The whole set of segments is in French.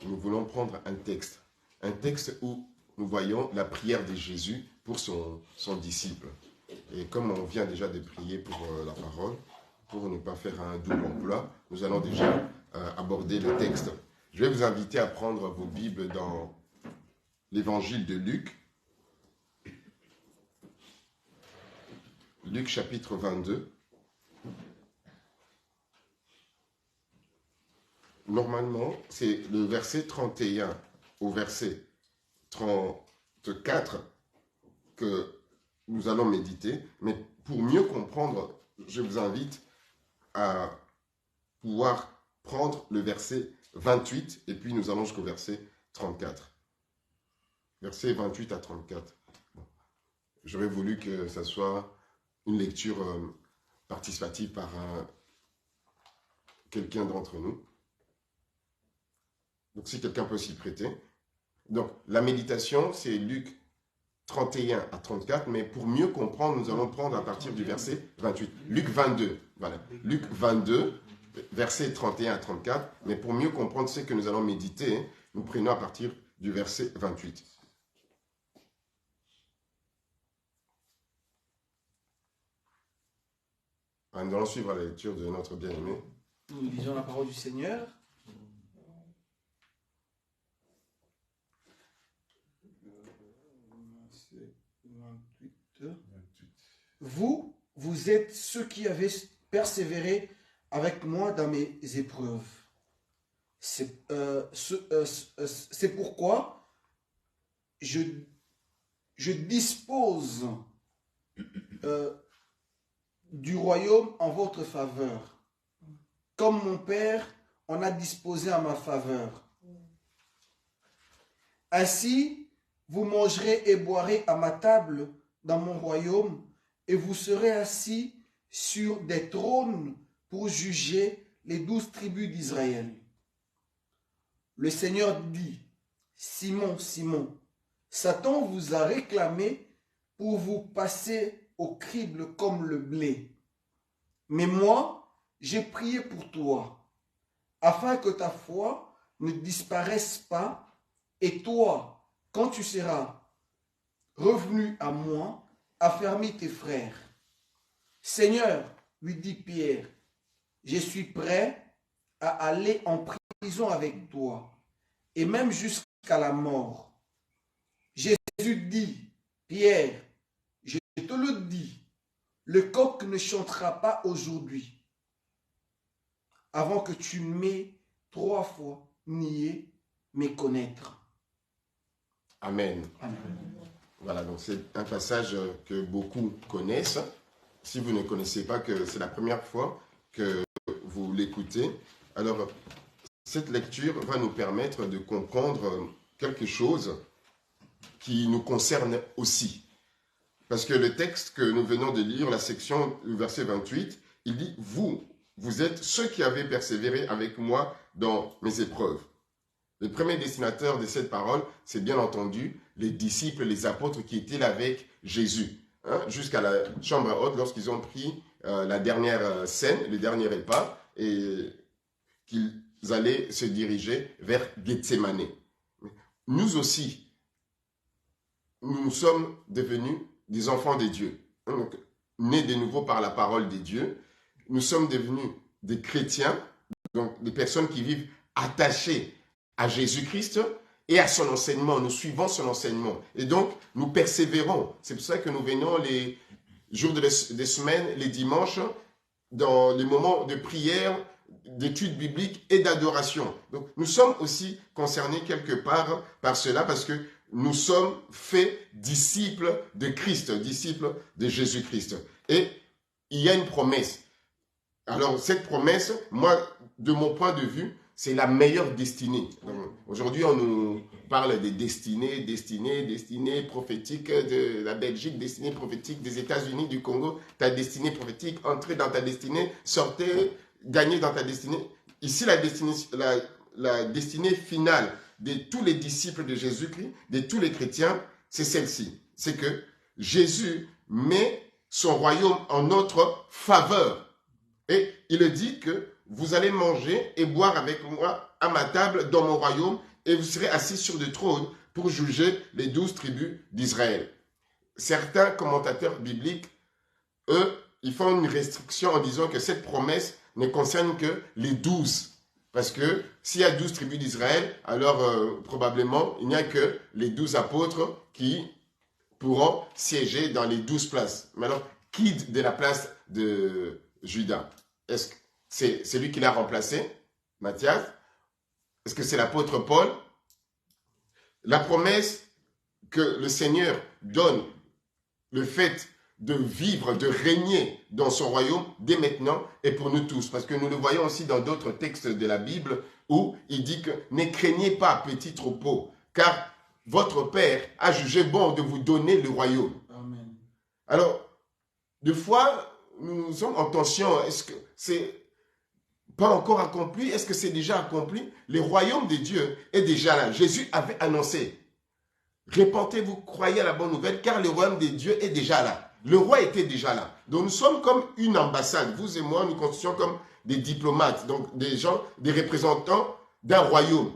nous voulons prendre un texte où nous voyons la prière de Jésus pour son disciple. Et comme on vient déjà de prier pour la parole, pour ne pas faire un double emploi, nous allons déjà aborder le texte. Je vais vous inviter à prendre vos Bibles dans l'évangile de Luc. Luc chapitre 22. Normalement, c'est le verset 31 au verset 34 que nous allons méditer. Mais pour mieux comprendre, je vous invite à pouvoir prendre le verset 28 et puis nous allons jusqu'au verset 34. Verset 28 à 34. Bon. J'aurais voulu que ça soit une lecture participative par quelqu'un d'entre nous. Donc, si quelqu'un peut s'y prêter. Donc, la méditation, c'est Luc 31 à 34, mais pour mieux comprendre, nous allons prendre à partir du verset 28. Luc 22, voilà. Luc 22, verset 31 à 34, mais pour mieux comprendre ce que nous allons méditer, nous prenons à partir du verset 28. Nous allons suivre la lecture de notre bien-aimé. Nous lisons la parole du Seigneur. Vous êtes ceux qui avez persévéré avec moi dans mes épreuves. C'est pourquoi je dispose du royaume en votre faveur, comme mon Père en a disposé en ma faveur. Ainsi, vous mangerez et boirez à ma table dans mon royaume, et vous serez assis sur des trônes pour juger les 12 tribus d'Israël. Le Seigneur dit, Simon, Simon, Satan vous a réclamé pour vous passer au crible comme le blé. Mais moi, j'ai prié pour toi, afin que ta foi ne disparaisse pas, et toi, quand tu seras revenu à moi, affermis tes frères. Seigneur, lui dit Pierre, je suis prêt à aller en prison avec toi, et même jusqu'à la mort. Jésus dit, Pierre, je te le dis, le coq ne chantera pas aujourd'hui, avant que tu m'aies 3 fois nié méconnaître. Amen. Amen. Voilà, donc c'est un passage que beaucoup connaissent. Si vous ne connaissez pas, que c'est la première fois que vous l'écoutez, alors cette lecture va nous permettre de comprendre quelque chose qui nous concerne aussi. Parce que le texte que nous venons de lire, la section, le verset 28, il dit « Vous êtes ceux qui avez persévéré avec moi dans mes épreuves ». Le premier destinateur de cette parole, c'est bien entendu les disciples, les apôtres qui étaient là avec Jésus, jusqu'à la chambre haute lorsqu'ils ont pris la dernière scène, le dernier repas, et qu'ils allaient se diriger vers Gethsémané. Nous aussi, nous sommes devenus des enfants de Dieu, donc, nés de nouveau par la parole de Dieu. Nous sommes devenus des chrétiens, donc des personnes qui vivent attachées à Jésus-Christ et à son enseignement. Nous suivons son enseignement. Et donc, nous persévérons. C'est pour ça que nous venons les jours des semaines, les dimanches, dans les moments de prière, d'études bibliques et d'adoration. Donc, nous sommes aussi concernés quelque part par cela parce que nous sommes faits disciples de Christ, disciples de Jésus-Christ. Et il y a une promesse. Alors, cette promesse, moi, de mon point de vue, c'est la meilleure destinée. Aujourd'hui, on nous parle des destinées prophétiques de la Belgique, destinées prophétiques des États-Unis, du Congo, ta destinée prophétique, entrez dans ta destinée, sortez, gagnez dans ta destinée. Ici, la destinée finale de tous les disciples de Jésus-Christ, de tous les chrétiens, c'est celle-ci. C'est que Jésus met son royaume en notre faveur. Et il dit que vous allez manger et boire avec moi à ma table dans mon royaume et vous serez assis sur des trônes pour juger les 12 tribus d'Israël. Certains commentateurs bibliques, eux, ils font une restriction en disant que cette promesse ne concerne que les 12. Parce que s'il y a 12 tribus d'Israël, alors probablement, il n'y a que les 12 apôtres qui pourront siéger dans les 12 places. Mais alors, qui de la place de Judas? Est-ce que c'est lui qui l'a remplacé, Matthias? Est-ce que c'est l'apôtre Paul? La promesse que le Seigneur donne, le fait de vivre, de régner dans son royaume dès maintenant est pour nous tous. Parce que nous le voyons aussi dans d'autres textes de la Bible où il dit que ne craignez pas, petit troupeau, car votre Père a jugé bon de vous donner le royaume. Amen. Alors, des fois, nous sommes en tension. Est-ce que c'est pas encore accompli? Est-ce que c'est déjà accompli? Le royaume de Dieu est déjà là. Jésus avait annoncé. Répentez-vous, croyez à la bonne nouvelle, car le royaume de Dieu est déjà là. Le roi était déjà là. Donc nous sommes comme une ambassade. Vous et moi, nous constituons comme des diplomates, donc des gens, des représentants d'un royaume.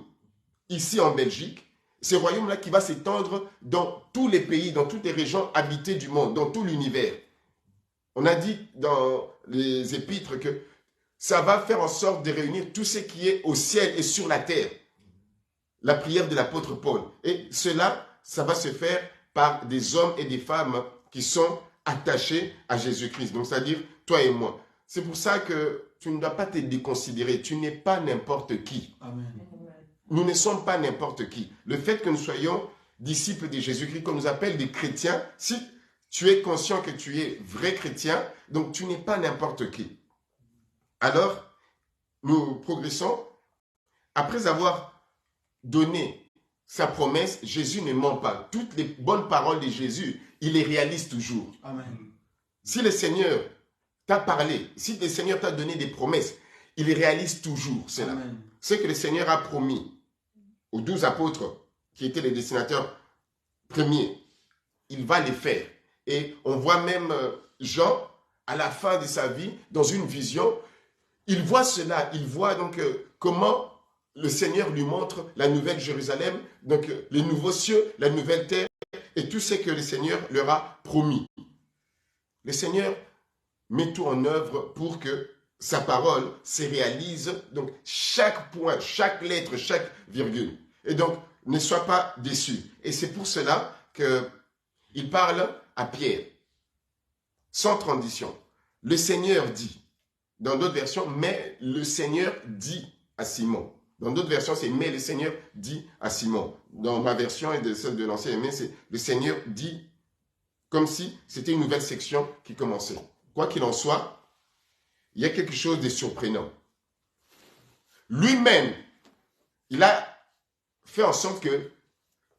Ici en Belgique, ce royaume-là qui va s'étendre dans tous les pays, dans toutes les régions habitées du monde, dans tout l'univers. On a dit dans les épîtres que ça va faire en sorte de réunir tout ce qui est au ciel et sur la terre. La prière de l'apôtre Paul. Et cela, ça va se faire par des hommes et des femmes qui sont attachés à Jésus-Christ. Donc, c'est-à-dire toi et moi. C'est pour ça que tu ne dois pas te déconsidérer. Tu n'es pas n'importe qui. Amen. Nous ne sommes pas n'importe qui. Le fait que nous soyons disciples de Jésus-Christ, qu'on nous appelle des chrétiens, si tu es conscient que tu es vrai chrétien, donc tu n'es pas n'importe qui. Alors, nous progressons. Après avoir donné sa promesse, Jésus ne ment pas. Toutes les bonnes paroles de Jésus, il les réalise toujours. Amen. Si le Seigneur t'a parlé, si le Seigneur t'a donné des promesses, il les réalise toujours, cela. Amen. Ce que le Seigneur a promis aux 12 apôtres, qui étaient les destinataires premiers, il va les faire. Et on voit même Jean, à la fin de sa vie, dans une vision, il voit cela, il voit donc comment le Seigneur lui montre la nouvelle Jérusalem, donc les nouveaux cieux, la nouvelle terre, et tout ce que le Seigneur leur a promis. Le Seigneur met tout en œuvre pour que sa parole se réalise, donc chaque point, chaque lettre, chaque virgule. Et donc, ne sois pas déçu. Et c'est pour cela qu'il parle à Pierre, sans transition. Le Seigneur dit, dans d'autres versions, mais le Seigneur dit à Simon. Dans d'autres versions, c'est mais le Seigneur dit à Simon. Dans ma version et de celle de l'Ancien Aimé, c'est le Seigneur dit, comme si c'était une nouvelle section qui commençait. Quoi qu'il en soit, il y a quelque chose de surprenant. Lui-même, il a fait en sorte que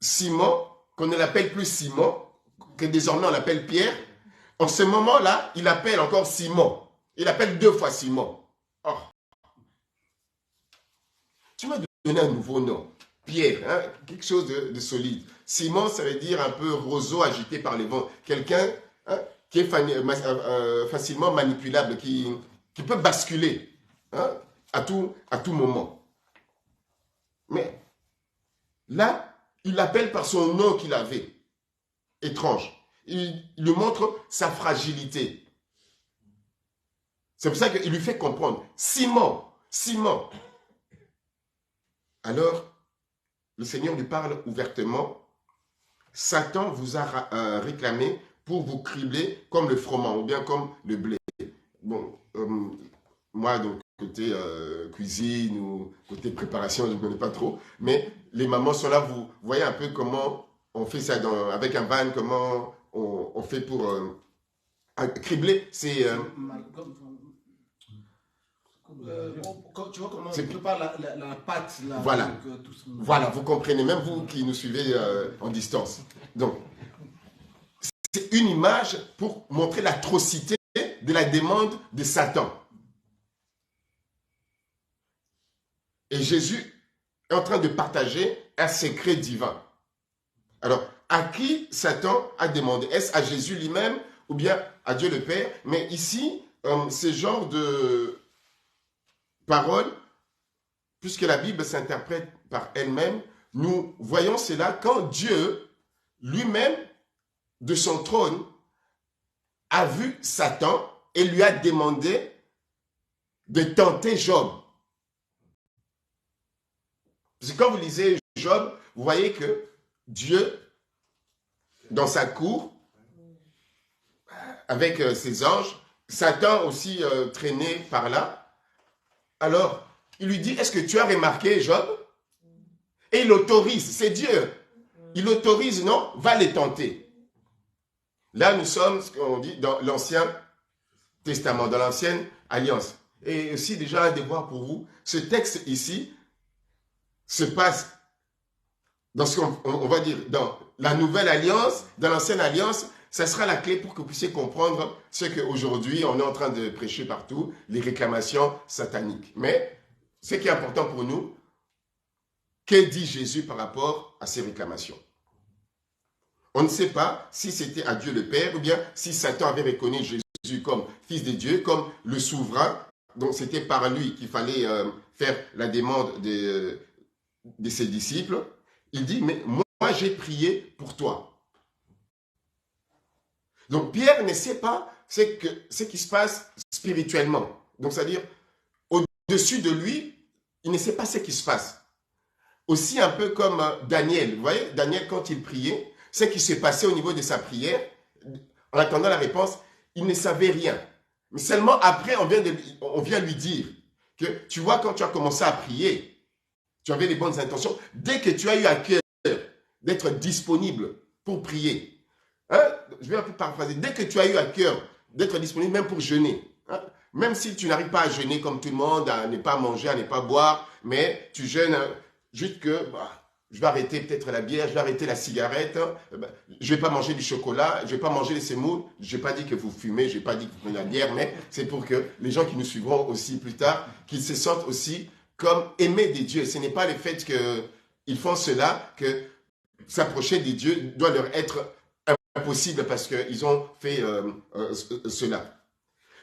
Simon, qu'on ne l'appelle plus Simon, que désormais on l'appelle Pierre, en ce moment-là, il appelle encore Simon. Il appelle 2 fois Simon. Oh. Tu m'as donné un nouveau nom. Pierre, hein, quelque chose de solide. Simon, ça veut dire un peu roseau agité par les vents. Quelqu'un qui est facilement manipulable, qui peut basculer à tout moment. Mais là, il l'appelle par son nom qu'il avait. Étrange. Il lui montre sa fragilité. C'est pour ça qu'il lui fait comprendre. Simon, Simon. Alors, le Seigneur lui parle ouvertement. Satan vous a réclamé pour vous cribler comme le froment ou bien comme le blé. Bon, moi, donc, côté cuisine ou côté préparation, je ne connais pas trop. Mais les mamans sont là, vous voyez un peu comment on fait ça avec un van, comment on fait pour cribler. C'est... tu vois comment on prépare la pâte là, voilà. avec, tout ça. Voilà, vous comprenez, même vous qui nous suivez en distance. Donc, c'est une image pour montrer l'atrocité de la demande de Satan. Et Jésus est en train de partager un secret divin. Alors, à qui Satan a demandé? Est-ce à Jésus lui-même ou bien à Dieu le Père? Mais ici, ce genre de paroles puisque la Bible s'interprète par elle-même, nous voyons cela quand Dieu lui-même, de son trône, a vu Satan et lui a demandé de tenter Job. Parce que quand vous lisez Job, vous voyez que Dieu, dans sa cour, avec ses anges, Satan aussi traîné par là. Alors, il lui dit, est-ce que tu as remarqué Job? Et il autorise, c'est Dieu. Il autorise, non? Va les tenter. Là, nous sommes, ce qu'on dit, dans l'Ancien Testament, dans l'Ancienne Alliance. Et aussi, déjà, un devoir pour vous. Ce texte ici se passe dans ce qu'on va dire, dans la Nouvelle Alliance, dans l'Ancienne Alliance. Ça sera la clé pour que vous puissiez comprendre ce qu'aujourd'hui, on est en train de prêcher partout, les réclamations sataniques. Mais, ce qui est important pour nous, que dit Jésus par rapport à ces réclamations? On ne sait pas si c'était à Dieu le Père ou bien si Satan avait reconnu Jésus comme fils de Dieu, comme le souverain. Donc c'était par lui qu'il fallait faire la demande de ses disciples. Il dit, mais moi j'ai prié pour toi. Donc Pierre ne sait pas ce qui se passe spirituellement. Donc c'est-à-dire, au-dessus de lui, il ne sait pas ce qui se passe. Aussi un peu comme Daniel. Vous voyez, Daniel, quand il priait, ce qui s'est passé au niveau de sa prière, en attendant la réponse, il ne savait rien. Mais seulement après, on vient lui dire que, tu vois, quand tu as commencé à prier, tu avais les bonnes intentions. Dès que tu as eu à cœur d'être disponible pour prier, hein, je vais un peu paraphraser, dès que tu as eu à cœur d'être disponible même pour jeûner, hein, même si tu n'arrives pas à jeûner comme tout le monde, à ne pas manger, à ne pas boire, mais tu jeûnes juste que... je vais arrêter peut-être la bière, je vais arrêter la cigarette, je ne vais pas manger du chocolat, je ne vais pas manger les semoules. Je n'ai pas dit que vous fumez, je n'ai pas dit que vous prenez la bière, mais c'est pour que les gens qui nous suivront aussi plus tard, qu'ils se sentent aussi comme aimés des dieux. Ce n'est pas le fait qu'ils font cela que s'approcher des dieux doit leur être impossible parce qu'ils ont fait cela.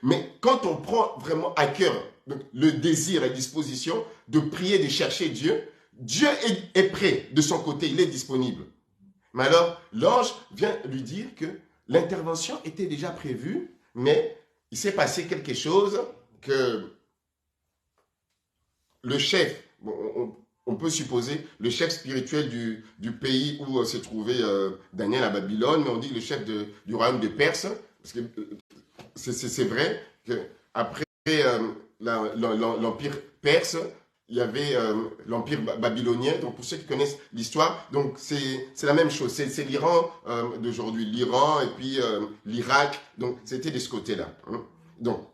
Mais quand on prend vraiment à cœur le désir et la disposition de prier, de chercher Dieu, Dieu est prêt de son côté, il est disponible. Mais alors, l'ange vient lui dire que l'intervention était déjà prévue, mais il s'est passé quelque chose que le chef, on peut supposer, le chef spirituel du pays où se trouvait Daniel à Babylone, mais on dit le chef du royaume de Perse, parce que c'est vrai qu'après l'empire perse, il y avait l'empire babylonien. Donc pour ceux qui connaissent l'histoire, donc c'est la même chose. C'est l'Iran d'aujourd'hui, l'Iran et puis l'Irak. Donc c'était de ce côté-là. Hein. Donc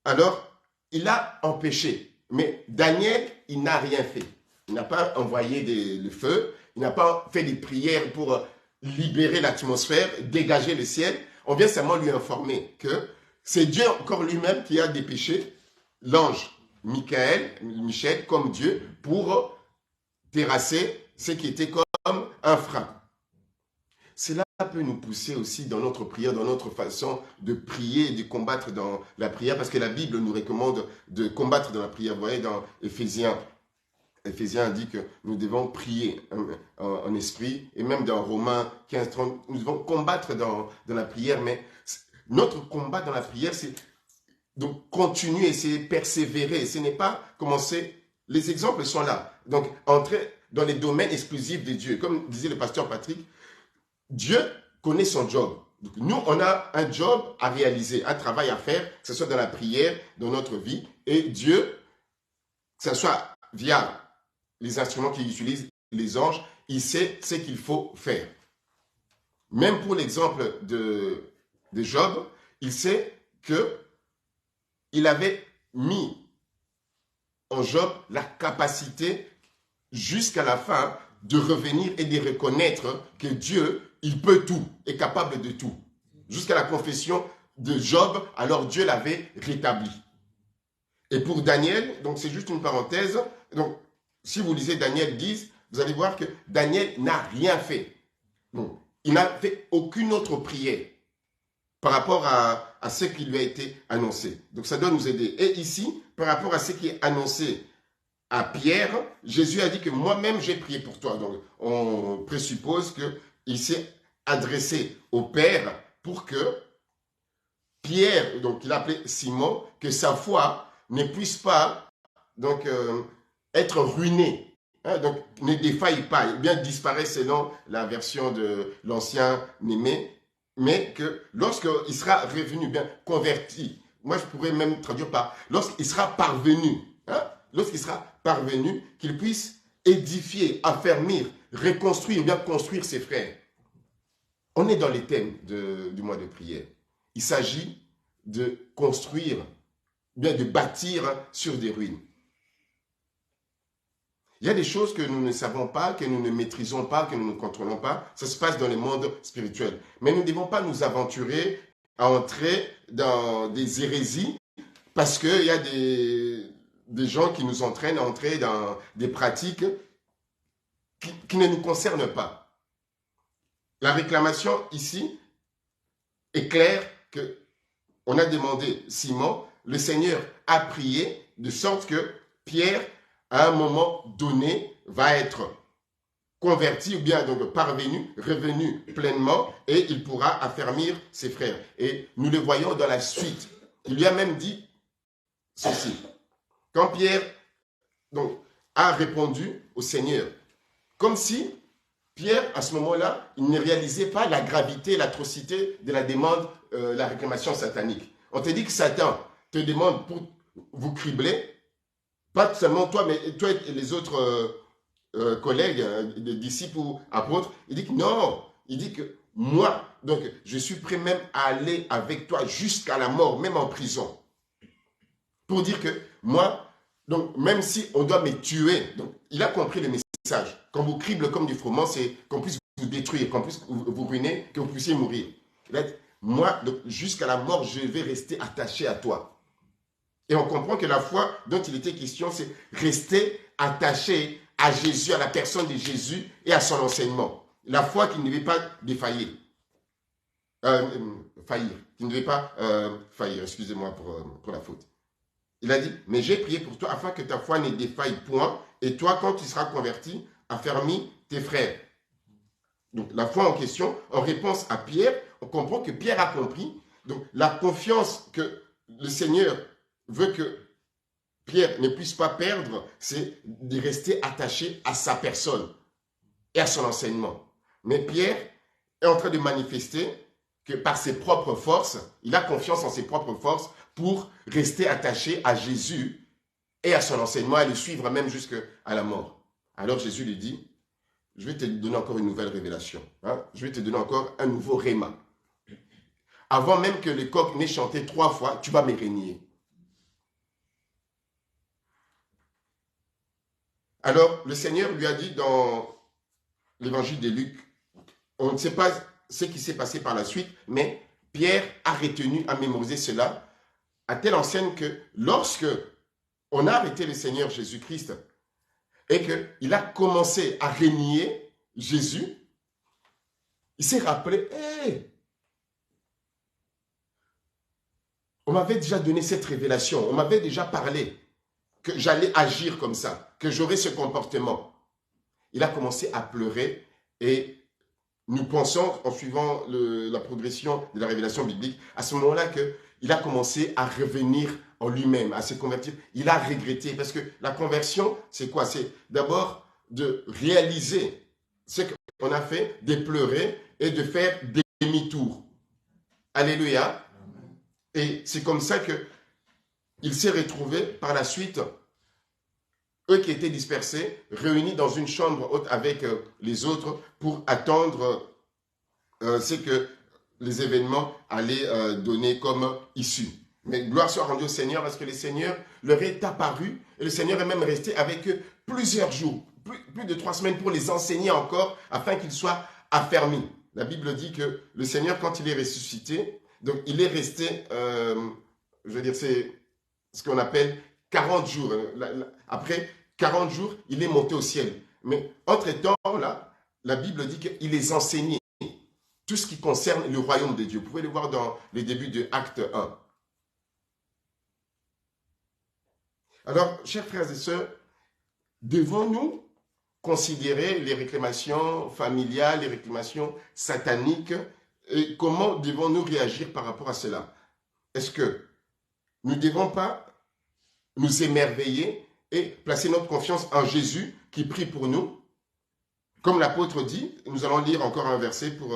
alors il a empêché, mais Daniel il n'a rien fait. Il n'a pas envoyé le feu. Il n'a pas fait des prières pour libérer l'atmosphère, dégager le ciel. On vient seulement lui informer que c'est Dieu encore lui-même qui a dépêché l'ange Michel, comme Dieu, pour terrasser ce qui était comme un frein. Cela peut nous pousser aussi dans notre prière, dans notre façon de prier et de combattre dans la prière, parce que la Bible nous recommande de combattre dans la prière. Vous voyez, dans Éphésiens dit que nous devons prier en esprit, et même dans Romains 15-30, nous devons combattre dans la prière, mais notre combat dans la prière, c'est donc continuer, c'est persévérer, ce n'est pas commencer. Les exemples sont là. Donc entrer dans les domaines exclusifs de Dieu. Comme disait le pasteur Patrick, Dieu connaît son job. Donc, nous, on a un job à réaliser, un travail à faire, que ce soit dans la prière, dans notre vie. Et Dieu, que ce soit via les instruments qu'il utilise, les anges, il sait ce qu'il faut faire. Même pour l'exemple de Job, il sait qu'il avait mis en Job la capacité jusqu'à la fin de revenir et de reconnaître que Dieu, il peut tout, est capable de tout. Jusqu'à la confession de Job, alors Dieu l'avait rétabli. Et pour Daniel, donc c'est juste une parenthèse, donc si vous lisez Daniel 10, vous allez voir que Daniel n'a rien fait. Donc, il n'a fait aucune autre prière par rapport à ce qui lui a été annoncé. Donc ça doit nous aider. Et ici, par rapport à ce qui est annoncé à Pierre, Jésus a dit que moi-même j'ai prié pour toi. Donc on présuppose qu'il s'est adressé au Père pour que Pierre, donc il a appelé Simon, que sa foi ne puisse pas donc, être ruinée. Hein, donc ne défaille pas, bien disparaît selon la version de l'ancien Némée, mais que lorsqu'il sera revenu, bien converti, moi je pourrais même traduire par lorsqu'il sera parvenu, hein, lorsqu'il sera parvenu, qu'il puisse édifier, affermir, reconstruire, bien construire ses frères. On est dans les thèmes du mois de prière. Il s'agit de construire, bien de bâtir sur des ruines. Il y a des choses que nous ne savons pas, que nous ne maîtrisons pas, que nous ne contrôlons pas. Ça se passe dans le monde spirituel. Mais nous ne devons pas nous aventurer à entrer dans des hérésies parce qu'il y a des gens qui nous entraînent à entrer dans des pratiques qui ne nous concernent pas. La réclamation ici est claire que on a demandé Simon, le Seigneur a prié de sorte que Pierre, à un moment donné, va être converti ou bien donc parvenu, revenu pleinement et il pourra affermir ses frères. Et nous le voyons dans la suite. Il lui a même dit ceci. Quand Pierre donc, a répondu au Seigneur, comme si Pierre, à ce moment-là, il ne réalisait pas la gravité, l'atrocité de la demande, la réclamation satanique. On te dit que Satan te demande pour vous cribler, pas seulement toi, mais toi et les autres collègues, des disciples ou apôtres. Il dit que non, il dit que moi, donc je suis prêt même à aller avec toi jusqu'à la mort, même en prison. Pour dire que moi, donc même si on doit me tuer, donc il a compris le message. Quand vous crible comme du froment, c'est qu'on puisse vous détruire, qu'on puisse vous ruiner, que vous puissiez mourir. Il a dit, moi, jusqu'à la mort, je vais rester attaché à toi. Et on comprend que la foi dont il était question, c'est rester attaché à Jésus, à la personne de Jésus et à son enseignement. La foi qui ne devait pas défaillir. Qui ne devait pas faillir, excusez-moi pour la faute. Il a dit, mais j'ai prié pour toi afin que ta foi ne défaille point, et toi, quand tu seras converti, affermis tes frères. Donc, la foi en question, en réponse à Pierre, on comprend que Pierre a compris. Donc, la confiance que le Seigneur veut que Pierre ne puisse pas perdre, c'est de rester attaché à sa personne et à son enseignement. Mais Pierre est en train de manifester que par ses propres forces, il a confiance en ses propres forces pour rester attaché à Jésus et à son enseignement, et le suivre même jusqu'à la mort. Alors Jésus lui dit, je vais te donner encore une nouvelle révélation. Hein? Je vais te donner encore un nouveau réma. Avant même que le coq n'ait chanté 3 fois, tu vas me régner. Alors, le Seigneur lui a dit dans l'évangile de Luc, on ne sait pas ce qui s'est passé par la suite, mais Pierre a retenu à mémoriser cela à telle enseigne que lorsque on a arrêté le Seigneur Jésus-Christ et qu'il a commencé à régner Jésus, il s'est rappelé, hey, on m'avait déjà donné cette révélation, on m'avait déjà parlé que j'allais agir comme ça, que j'aurais ce comportement. Il a commencé à pleurer et nous pensons, en suivant la progression de la révélation biblique, à ce moment-là qu'il a commencé à revenir en lui-même, à se convertir. Il a regretté, parce que la conversion, c'est quoi? C'est d'abord de réaliser ce qu'on a fait, de pleurer et de faire demi-tour. Alléluia. Et c'est comme ça qu'il s'est retrouvé par la suite, eux qui étaient dispersés, réunis dans une chambre haute avec les autres pour attendre ce que les événements allaient donner comme issue. Mais gloire soit rendue au Seigneur parce que le Seigneur leur est apparu et le Seigneur est même resté avec eux plusieurs jours, plus de 3 semaines pour les enseigner encore afin qu'ils soient affermis. La Bible dit que le Seigneur, quand il est ressuscité, donc il est resté, je veux dire, c'est ce qu'on appelle 40 jours. Après 40 jours, il est monté au ciel. Mais entre-temps, là, la Bible dit qu'il les enseignait. Tout ce qui concerne le royaume de Dieu. Vous pouvez le voir dans les débuts de Acte 1. Alors, chers frères et sœurs, devons-nous considérer les réclamations familiales, les réclamations sataniques, et comment devons-nous réagir par rapport à cela? Est-ce que nous ne devons pas nous émerveiller et placer notre confiance en Jésus qui prie pour nous? Comme l'apôtre dit, nous allons lire encore un verset pour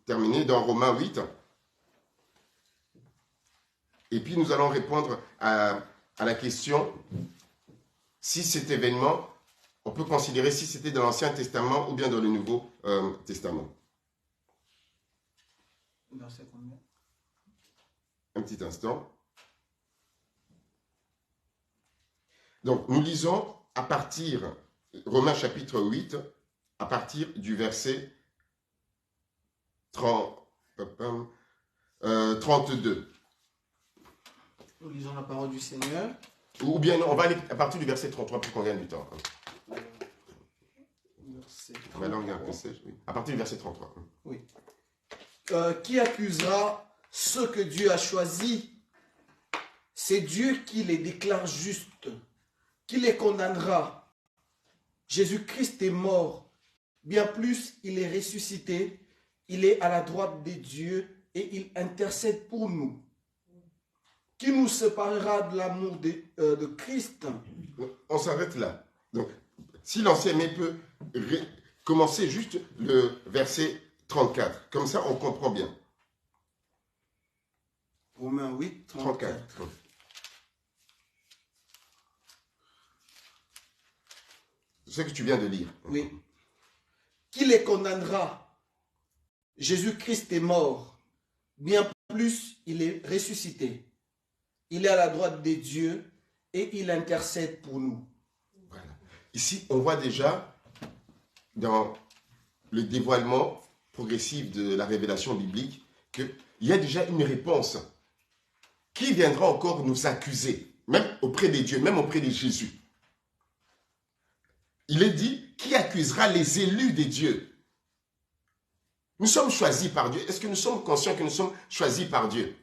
terminer dans Romains 8. Et puis nous allons répondre à la question si cet événement, on peut considérer si c'était dans l'Ancien Testament ou bien dans le Nouveau Testament. Un petit instant. Donc nous lisons à partir, Romains chapitre 8, à partir du verset 32. Nous lisons la parole du Seigneur. Ou bien on va aller à partir du verset 33 pour qu'on gagne du temps. Ma langue est un peu sèche, oui. À partir du verset 33. Oui. Qui accusera ceux que Dieu a choisis? C'est Dieu qui les déclare justes. Qui les condamnera? Jésus-Christ est mort. Bien plus, il est ressuscité. Il est à la droite de Dieu et il intercède pour nous. Qui nous séparera de l'amour de Christ? On s'arrête là. Donc, si l'enseignement peut commencer juste le verset 34. Comme ça, on comprend bien. Romains 8, 34. Ce que tu viens de lire. Oui. Qui les condamnera? Jésus-Christ est mort. Bien plus, il est ressuscité. Il est à la droite de Dieu et il intercède pour nous. Voilà. Ici, on voit déjà dans le dévoilement progressif de la révélation biblique qu'il y a déjà une réponse. Qui viendra encore nous accuser, même auprès de Dieu, même auprès de Jésus? Il est dit, qui accusera les élus de Dieu? Nous sommes choisis par Dieu. Est-ce que nous sommes conscients que nous sommes choisis par Dieu?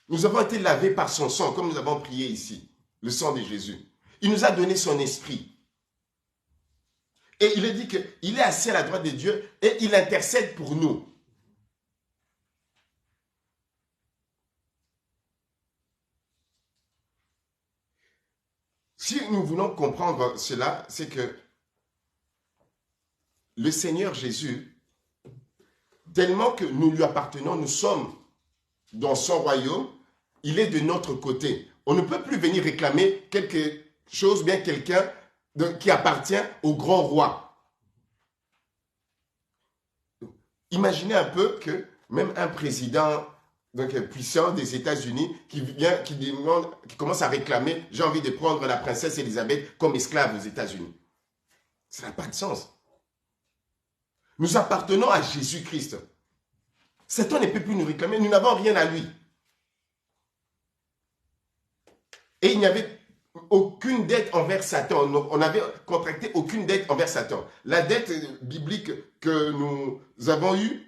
Nous avons été lavés par son sang, comme nous avons prié ici, le sang de Jésus. Il nous a donné son esprit. Et il est dit qu'il est assis à la droite de Dieu et il intercède pour nous. Si nous voulons comprendre cela, c'est que le Seigneur Jésus, tellement que nous lui appartenons, nous sommes dans son royaume, il est de notre côté. On ne peut plus venir réclamer quelque chose, bien quelqu'un qui appartient au grand roi. Imaginez un peu que même un président puissant des États-Unis qui commence à réclamer, j'ai envie de prendre la princesse Élisabeth comme esclave aux États-Unis. Ça n'a pas de sens. Nous appartenons à Jésus-Christ. Satan ne peut plus nous réclamer, nous n'avons rien à lui. Et il n'y avait aucune dette envers Satan. On n'avait contracté aucune dette envers Satan. La dette biblique que nous avons eue,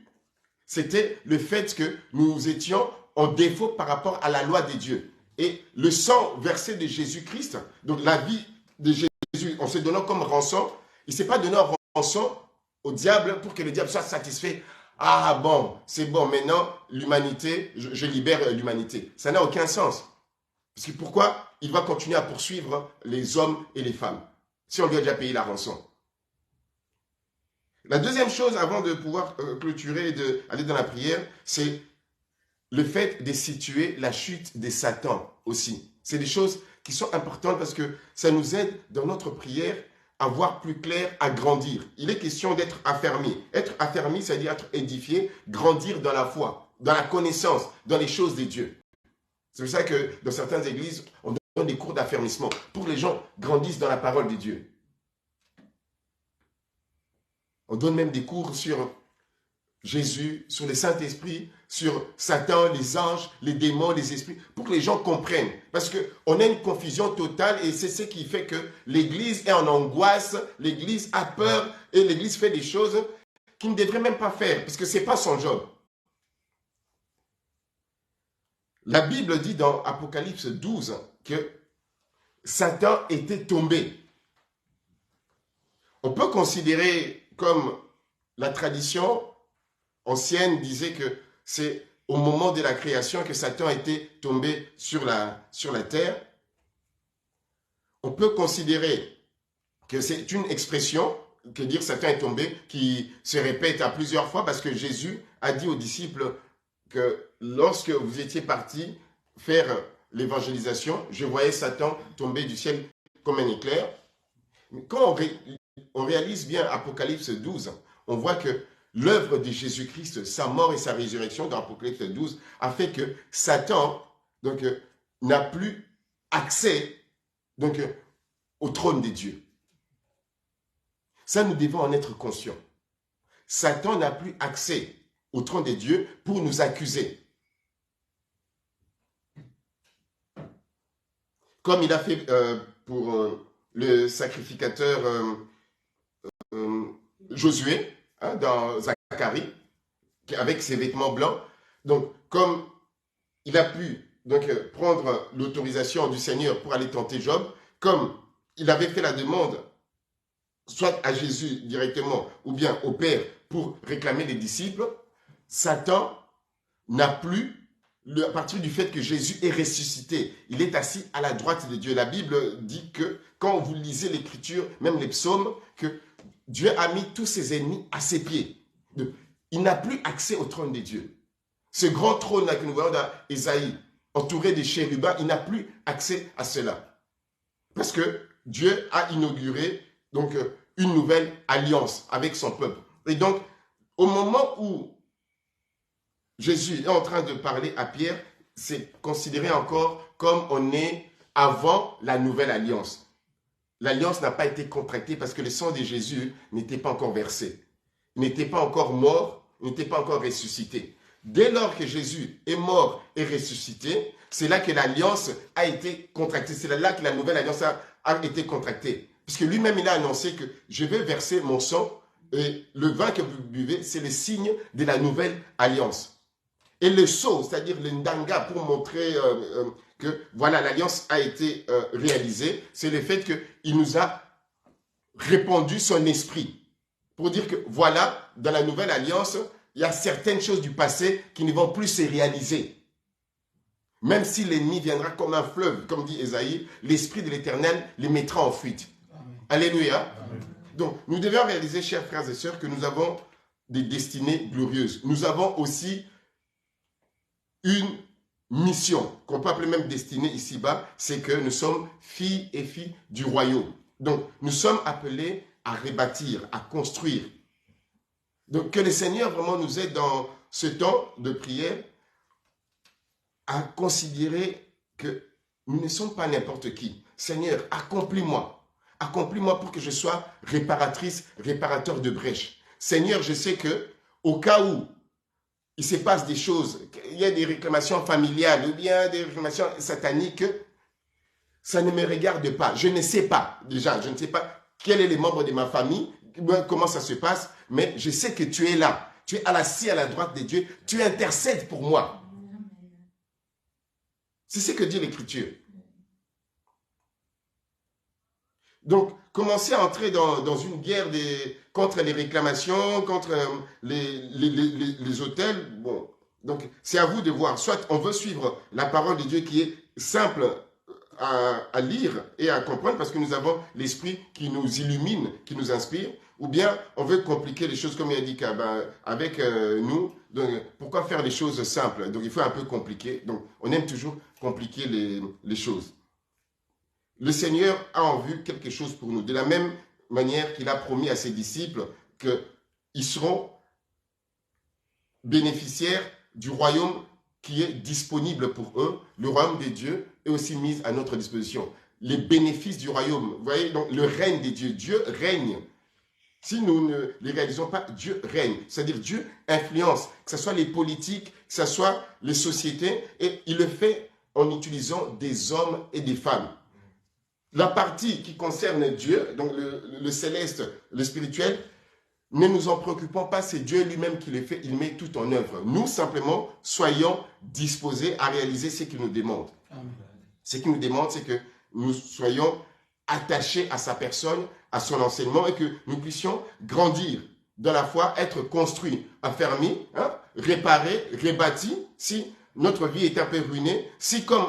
c'était le fait que nous étions en défaut par rapport à la loi de Dieu. Et le sang versé de Jésus-Christ, donc la vie de Jésus, en se donnant comme rançon, il ne s'est pas donné en rançon au diable pour que le diable soit satisfait. Ah bon, c'est bon, maintenant, l'humanité, je libère l'humanité. Ça n'a aucun sens. Parce que pourquoi il va continuer à poursuivre les hommes et les femmes si on lui a déjà payé la rançon? La deuxième chose, avant de pouvoir clôturer et d'aller dans la prière, c'est le fait de situer la chute de Satan aussi. C'est des choses qui sont importantes parce que ça nous aide dans notre prière à voir plus clair, à grandir. Il est question d'être affermi. Être affermi, c'est-à-dire être édifié, grandir dans la foi, dans la connaissance, dans les choses de Dieu. C'est pour ça que dans certaines églises, on donne des cours d'affermissement pour que les gens grandissent dans la parole de Dieu. On donne même des cours sur Jésus, sur le Saint-Esprit, sur Satan, les anges, les démons, les esprits, pour que les gens comprennent. Parce qu'on a une confusion totale et c'est ce qui fait que l'Église est en angoisse, l'Église a peur et l'Église fait des choses qu'il ne devrait même pas faire parce que ce n'est pas son job. La Bible dit dans Apocalypse 12 que Satan était tombé. On peut considérer comme la tradition ancienne disait que c'est au moment de la création que Satan était tombé sur la terre. On peut considérer que c'est une expression, que dire Satan est tombé, qui se répète à plusieurs fois parce que Jésus a dit aux disciples que lorsque vous étiez partis faire l'évangélisation, je voyais Satan tomber du ciel comme un éclair. Quand on réalise bien Apocalypse 12, on voit que l'œuvre de Jésus-Christ, sa mort et sa résurrection dans Apocalypse 12, a fait que Satan n'a plus accès au trône des dieux. Ça, nous devons en être conscients. Satan n'a plus accès au trône des dieux pour nous accuser. Comme il a fait pour le sacrificateur Josué, dans Zacharie, avec ses vêtements blancs. Donc, comme il a pu prendre l'autorisation du Seigneur pour aller tenter Job, comme il avait fait la demande, soit à Jésus directement, ou bien au Père, pour réclamer les disciples, Satan n'a plus, à partir du fait que Jésus est ressuscité, il est assis à la droite de Dieu. La Bible dit que, quand vous lisez l'Écriture, même les psaumes, que Dieu a mis tous ses ennemis à ses pieds. Il n'a plus accès au trône de Dieu. Ce grand trône-là que nous voyons dans Ésaïe, entouré des chérubins, il n'a plus accès à cela. Parce que Dieu a inauguré une nouvelle alliance avec son peuple. Et donc, au moment où Jésus est en train de parler à Pierre, c'est considéré encore comme on est avant la nouvelle alliance. L'alliance n'a pas été contractée parce que le sang de Jésus n'était pas encore versé. Il n'était pas encore mort, il n'était pas encore ressuscité. Dès lors que Jésus est mort et ressuscité, c'est là que l'alliance a été contractée. C'est là que la nouvelle alliance a été contractée. Puisque lui-même, il a annoncé que je vais verser mon sang et le vin que vous buvez, c'est le signe de la nouvelle alliance. Et le sceau, c'est-à-dire le ndanga, pour montrer que voilà, l'alliance a été réalisée, c'est le fait qu'il nous a répandu son esprit. Pour dire que voilà, dans la nouvelle alliance, il y a certaines choses du passé qui ne vont plus se réaliser. Même si l'ennemi viendra comme un fleuve, comme dit Ésaïe, l'Esprit de l'Éternel les mettra en fuite. Amen. Alléluia. Amen. Donc, nous devons réaliser, chers frères et sœurs, que nous avons des destinées glorieuses. Nous avons aussi une mission, qu'on peut appeler même destinée ici-bas, c'est que nous sommes filles et filles du royaume. Donc, nous sommes appelés à rebâtir, à construire. Donc, que le Seigneur vraiment nous aide dans ce temps de prière à considérer que nous ne sommes pas n'importe qui. Seigneur, accomplis-moi. Accomplis-moi pour que je sois réparatrice, réparateur de brèches. Seigneur, je sais que au cas où il se passe des choses, il y a des réclamations familiales ou bien des réclamations sataniques, ça ne me regarde pas. Je ne sais pas, déjà, je ne sais pas quels sont les membres de ma famille, comment ça se passe, mais je sais que tu es là. Tu es assis à la droite de Dieu. Tu intercèdes pour moi. C'est ce que dit l'Écriture. Donc, commencer à entrer dans une guerre contre les réclamations, contre les autels. Bon, donc c'est à vous de voir. Soit on veut suivre la parole de Dieu qui est simple à lire et à comprendre parce que nous avons l'Esprit qui nous illumine, qui nous inspire, ou bien on veut compliquer les choses comme il a dit avec nous. Donc, pourquoi faire les choses simples? Donc il faut un peu compliquer. Donc on aime toujours compliquer les choses. Le Seigneur a en vue quelque chose pour nous. De la même manière qu'il a promis à ses disciples qu'ils seront bénéficiaires du royaume qui est disponible pour eux. Le royaume des dieux est aussi mis à notre disposition. Les bénéfices du royaume, vous voyez, donc le règne des dieux. Dieu règne. Si nous ne les réalisons pas, Dieu règne. C'est-à-dire Dieu influence, que ce soit les politiques, que ce soit les sociétés, et il le fait en utilisant des hommes et des femmes. La partie qui concerne Dieu, donc le céleste, le spirituel, ne nous en préoccupons pas, c'est Dieu lui-même qui le fait, il met tout en œuvre. Nous, simplement, soyons disposés à réaliser ce qu'il nous demande. Amen. Ce qu'il nous demande, c'est que nous soyons attachés à sa personne, à son enseignement et que nous puissions grandir dans la foi, être construits, affermis, hein, réparés, rebâtis, si notre vie est un peu ruinée, si comme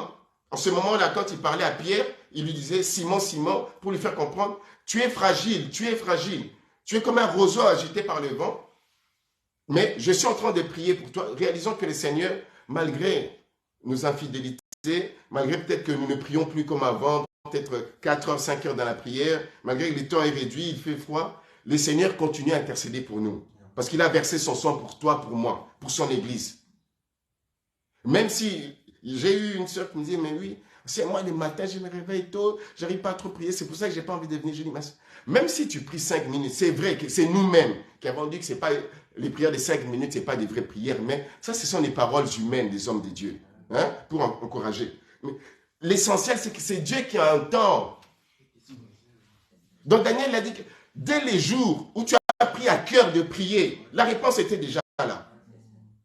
en ce moment-là, quand il parlait à Pierre, il lui disait, Simon, Simon, pour lui faire comprendre, tu es fragile, tu es comme un roseau agité par le vent, mais je suis en train de prier pour toi, réalisons que le Seigneur, malgré nos infidélités, malgré peut-être que nous ne prions plus comme avant, peut-être 4 heures, 5 heures dans la prière, malgré que le temps est réduit, il fait froid, le Seigneur continue à intercéder pour nous. Parce qu'il a versé son sang pour toi, pour moi, pour son Église. Même si j'ai eu une soeur qui me disait, mais oui, c'est moi le matin, je me réveille tôt, je n'arrive pas à trop prier, c'est pour ça que je n'ai pas envie de venir. Je dis, même si tu pries 5 minutes, c'est vrai que c'est nous-mêmes qui avons dit que c'est pas, les prières de 5 minutes, ce n'est pas des vraies prières, mais ça, ce sont les paroles humaines des hommes de Dieu, hein, pour encourager. L'essentiel, c'est que c'est Dieu qui a un temps. Donc Daniel a dit que dès les jours où tu as pris à cœur de prier, la réponse était déjà là.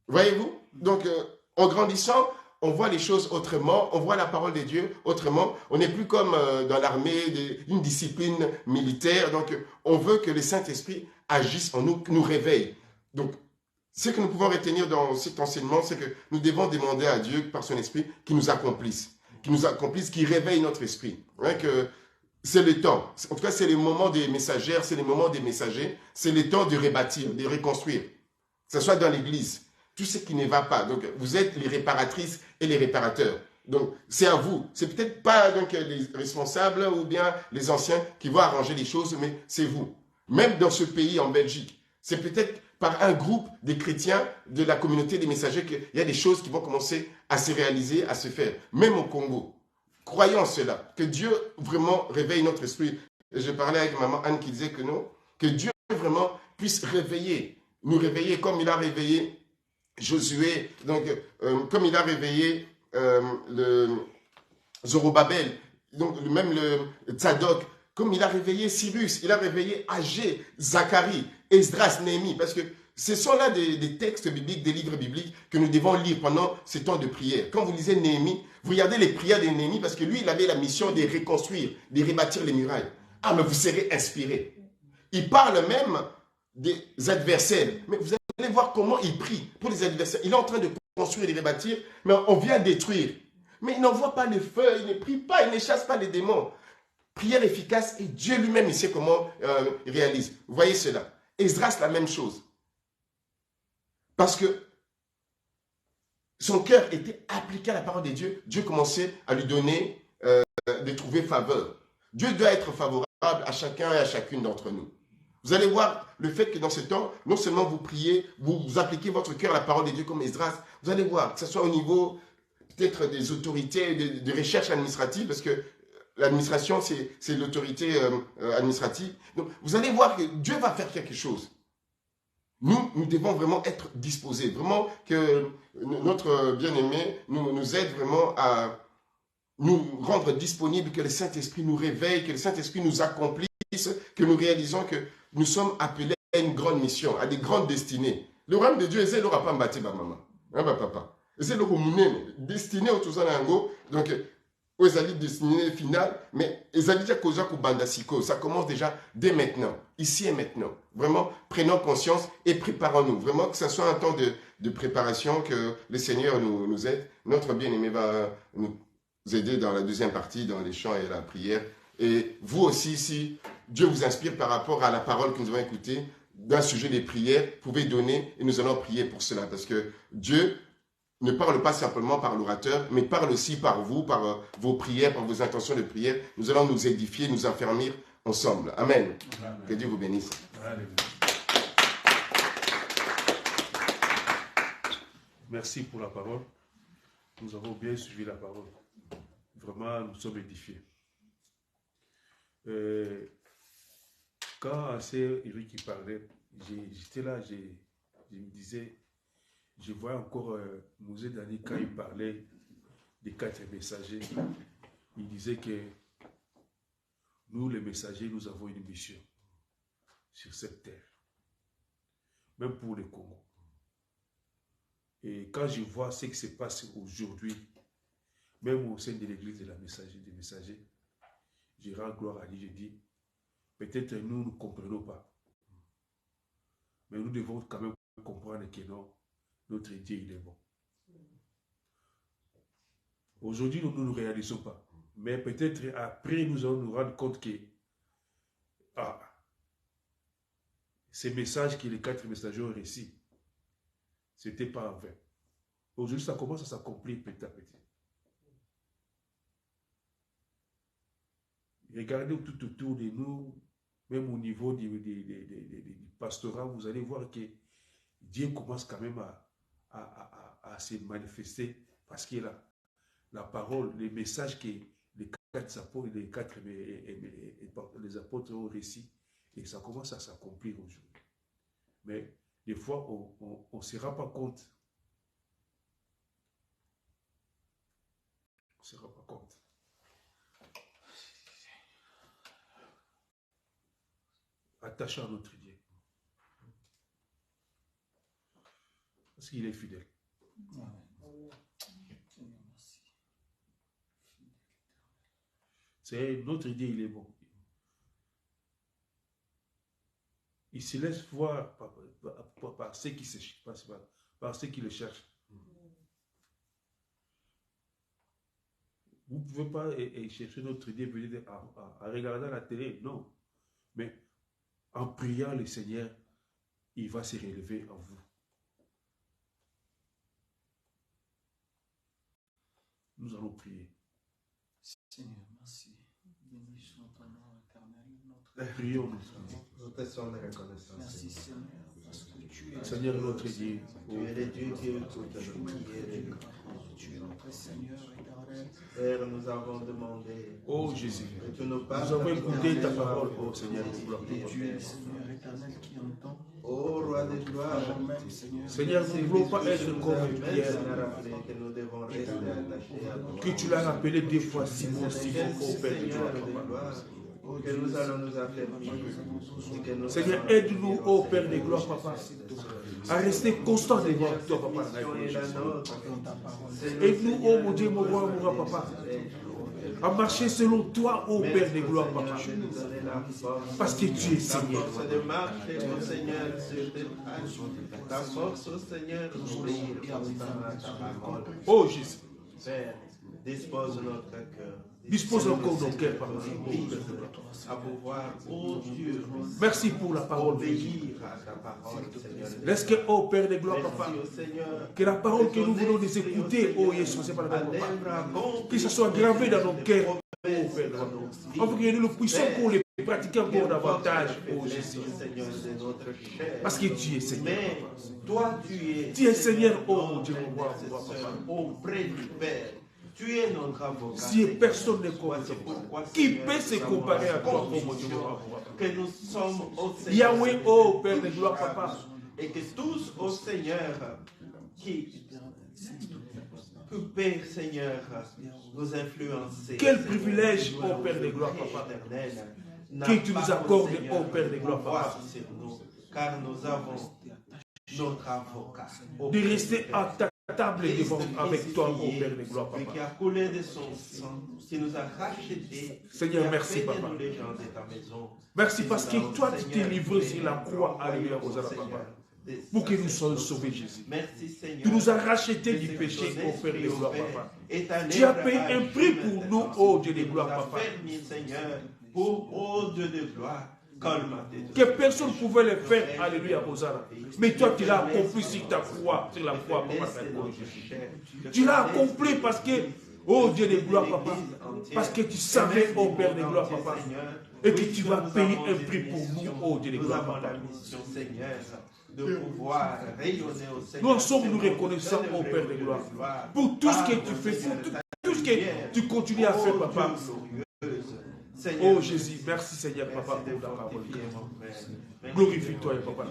Voyez-vous? Donc, en grandissant, on voit les choses autrement, on voit la parole de Dieu autrement. On n'est plus comme dans l'armée, une discipline militaire. Donc, on veut que le Saint-Esprit agisse en nous, nous réveille. Donc, ce que nous pouvons retenir dans cet enseignement, c'est que nous devons demander à Dieu, par son Esprit, qu'il nous accomplisse, qu'il réveille notre esprit. Hein, que c'est le temps. En tout cas, c'est le moment des messagères, c'est le moment des messagers, c'est le temps de rebâtir, de reconstruire. Que ce soit dans l'Église. Tout ce qui ne va pas. Donc, vous êtes les réparatrices et les réparateurs. Donc, c'est à vous. C'est peut-être pas donc, les responsables ou bien les anciens qui vont arranger les choses, mais c'est vous. Même dans ce pays, en Belgique, c'est peut-être par un groupe des chrétiens de la communauté des messagers qu'il y a des choses qui vont commencer à se réaliser, à se faire. Même au Congo. Croyons en cela. Que Dieu vraiment réveille notre esprit. Et je parlais avec maman Anne qui disait que non, que Dieu vraiment puisse réveiller, nous réveiller comme il a réveillé Josué, donc comme il a réveillé le Zorobabel, donc même le Tzadok, comme il a réveillé Cyrus, il a réveillé Agé, Zacharie, Esdras, Néhémie, parce que ce sont là des textes bibliques, des livres bibliques que nous devons lire pendant ces temps de prière. Quand vous lisez Néhémie, vous regardez les prières de Néhémie parce que lui, il avait la mission de reconstruire, de rebâtir les murailles. Ah, mais vous serez inspirés. Il parle même des adversaires, mais vous allez voir comment il prie pour les adversaires. Il est en train de construire et de rebâtir, mais on vient détruire. Mais il n'envoie pas le feu, il ne prie pas, il ne chasse pas les démons. Prière efficace et Dieu lui-même, il sait comment il réalise. Vous voyez cela. Esdras, la même chose. Parce que son cœur était appliqué à la parole de Dieu. Dieu commençait à lui donner, de trouver faveur. Dieu doit être favorable à chacun et à chacune d'entre nous. Vous allez voir le fait que dans ce temps, non seulement vous priez, vous appliquez votre cœur à la parole de Dieu comme Esdras, vous allez voir, que ce soit au niveau peut-être des autorités de recherche administrative, parce que l'administration, c'est l'autorité administrative. Donc, vous allez voir que Dieu va faire quelque chose. Nous devons vraiment être disposés, vraiment que notre bien-aimé nous aide vraiment à nous rendre disponibles, que le Saint-Esprit nous réveille, que le Saint-Esprit nous accomplisse, que nous réalisons que nous sommes appelés à une grande mission, à des grandes destinées. Le royaume de Dieu, c'est le rapam bâti ma maman, hein, papa. C'est le romuné, destiné au tout nango, donc aux destiné finale, mais les déjà causé pour bandasiko, ça commence déjà dès maintenant, ici et maintenant. Vraiment, prenons conscience et préparons-nous. Vraiment que ce soit un temps de préparation, que le Seigneur nous aide. Notre bien-aimé va nous aider dans la deuxième partie, dans les chants et la prière. Et vous aussi, si Dieu vous inspire par rapport à la parole que nous avons écoutée, d'un sujet des prières, vous pouvez donner et nous allons prier pour cela. Parce que Dieu ne parle pas simplement par l'orateur, mais parle aussi par vous, par vos prières, par vos intentions de prière. Nous allons nous édifier, nous affermir ensemble. Amen. Amen. Que Dieu vous bénisse. Amen. Merci pour la parole. Nous avons bien suivi la parole. Vraiment, nous sommes édifiés. Quand c'est Eric qui parlait, j'étais là, je me disais, je vois encore Mosé Dani quand il parlait des 4 messagers. Il disait que nous, les messagers, nous avons une mission sur cette terre, même pour le Congo. Et quand je vois ce qui se passe aujourd'hui, même au sein de l'église de la messager, des messagers, je rends gloire à Dieu, je dis, peut-être nous ne comprenons pas. Mais nous devons quand même comprendre que non, notre Dieu, il est bon. Aujourd'hui, nous ne réalisons pas. Mais peut-être après, nous allons nous rendre compte que ces messages que les 4 messagers ont réussi, ce n'était pas en vain. Aujourd'hui, ça commence à s'accomplir petit à petit. Regardez tout autour de nous, même au niveau du pastorat, vous allez voir que Dieu commence quand même à se manifester parce qu'il a la parole, les messages que les 4 apôtres, les apôtres ont réussi, et ça commence à s'accomplir aujourd'hui. Mais des fois, on ne se rend pas compte. On ne se rend pas compte. Attachons à notre Dieu. Parce qu'il est fidèle. C'est notre Dieu, il est bon. Il se laisse voir par ceux qui le cherchent. Vous ne pouvez pas chercher notre Dieu venir à regarder la télé, non. Mais en priant le Seigneur, il va se relever en vous. Nous allons prier. Seigneur, merci. Bénissons ton nom éternel. Prions nous. Nous te sommes reconnaissants. Merci Seigneur, parce que tu es Seigneur notre Dieu. Tu es le Dieu qui écoute nos prières. Tu es notre Seigneur éternel. Père, nous avons demandé Oh Jésus, que tu nous nous parles. avons écouté ta parole, oh Seigneur. Et tu es le Seigneur éternel qui entend. Ô roi de gloire, Même Seigneur, Seigneur, nous ne voulons pas être comme Pierre, que nous devons rester attachés à toi. que tu l'as rappelé 2 fois, Simon, oh Père de Seigneur de gloire. gloire, que nous allons nous affaiblir et que nous Seigneur, aide-nous, ô Père de gloire, Papa, à rester constant devant toi, Papa. Aide-nous, ô mon Dieu, mon roi, mon roi, Papa, à marcher selon toi, ô Père de gloire, Papa. Parce que tu es Seigneur. force de marcher au Seigneur sur tes pages. Ta force au Seigneur d'obéir constamment à ta parole. Oh Jésus, Père, dispose notre cœur. dispose encore nos cœurs, Papa. À pouvoir, oh Dieu, Merci pour la parole. obéir à ta parole, Seigneur. Laisse que, ô Père de gloire, Papa, Merci au Seigneur. que la parole que nous venons de écouter, ô Jésus, c'est pas la Papa, que ça soit gravé dans nos cœurs, ô Père de gloire. Afin que nous le puissions pour les pratiquer encore davantage, ô Jésus. Seigneur de notre chair. Parce que tu es Seigneur, Mais Papa. toi, tu es Seigneur, oh mon Dieu, mon roi, intercesseur auprès du Père. Tu es notre avocat. Si personne ne comprend, C'est pourquoi, qui Seigneur, peut se nous comparer à avons toi, oh mon Dieu, mon roi, conviction que nous sommes au Seigneur. Yahweh, oh Père de gloire, Papa. Et que tous au Seigneur qui Père Seigneur nous influencer. Quel privilège, oh Père de gloire, Papa, que tu nous accordes, oh Père de gloire, Papa, car nous avons notre avocat. de rester à ta table devant avec toi, oh Père de gloire, Qui Papa. a coulé de son sang, qui nous a rachetés. Seigneur, qui a merci, fait de Papa. nous les gens de ta maison. Merci parce que toi, tu t'es livré sur la croix, alléluia, aux Papa, pour que nous soyons sauvés, Jésus. Merci, Seigneur. Tu nous as rachetés du péché, ô Père de gloire, Papa. Tu as payé un prix pour nous, ô Dieu de gloire, Papa. Seigneur, pour, ô Dieu de gloire, Que personne ne pouvait le faire, alléluia, Hosanna. Mais toi, tu l'as accompli sur ta croix, sur la croix, Papa. Tu l'as accompli parce que, ô Dieu de gloire, Papa, parce que tu savais, ô Père de gloire, Papa, et que tu vas payer un prix pour nous, ô Dieu de nous gloire, avons Papa. la mission, Seigneur, de pouvoir rayonner au Seigneur. Nous en sommes nous reconnaissants, ô Père de gloire, pour tout ce que tu fais, pour tout ce que tu continues à faire, Papa. Oh Jésus, merci Seigneur, Papa, pour la parole. Glorifie-toi, Papa.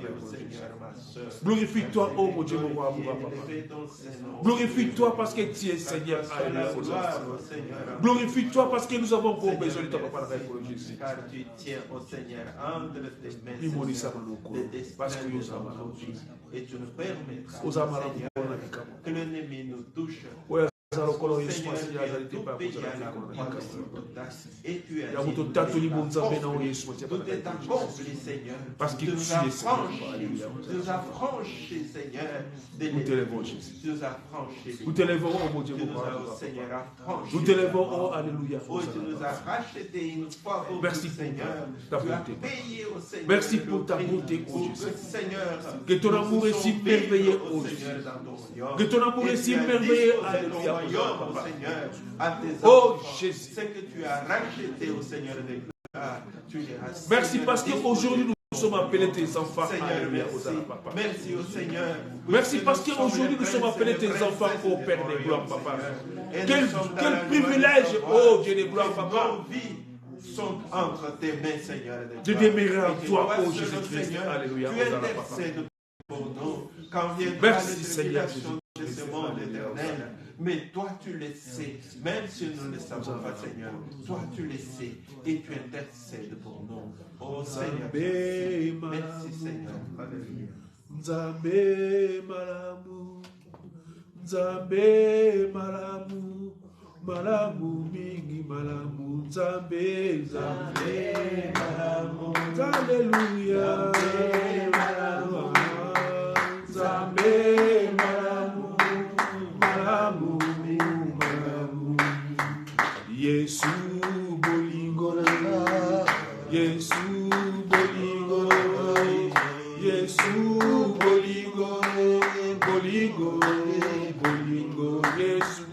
Glorifie-toi, oh mon Dieu, mon roi, mon Papa. Glorifie-toi parce que tu es Seigneur. Glorifie-toi parce que nous avons encore besoin de toi, Papa, Jésus. Car tu tiens au Seigneur entre tes mains. Parce que nous avons et tu ne permettras aux Seigneur, que l'ennemi nous touche. Et tu as parce que tu nous as franchis, Seigneur, nous t'élevons, Jésus. nous as franchis. Nous t'élevons, oh mon Dieu, nous t'élevons, oh alléluia. Oh, tu nous as racheté une fois, oh merci Seigneur. pour ta Tu as bonté. payé au Seigneur. Merci pour ta bonté, oh Jésus. Seigneur, que ton amour est si merveilleux, oh Jésus. Que ton amour est si merveilleux, alléluia. Oh Jésus. C'est que tu as racheté au Seigneur des gloires. Merci parce qu'aujourd'hui nous sommes appelés tes enfants. Alléluia. Merci au Seigneur. Merci parce qu'aujourd'hui nous sommes appelés tes enfants, ô Père des gloires, papa. Quel privilège, ô Dieu des gloires, papa. Nos vies sont entre tes mains, Seigneur. De demeurer en toi, ô Jésus-Christ. Alléluia. Tu intercèdes pour nous. Quand merci Seigneur Jésus. De ce monde éternel. Mais toi tu le sais, même si nous ne le savons pas, Seigneur, toi tu le sais et tu intercèdes pour nous. Oh Seigneur, merci Seigneur. Alléluia. Nzambe malamu, Nzambe malamu, malamu mingi malamu, Nzambe, Nzambe malamu, Alléluia, Nzambe malamu, malamu malamu, Yesu bolingo, Yesu bolingo, Yesu bolingo, bolingo, bolingo, Yesu,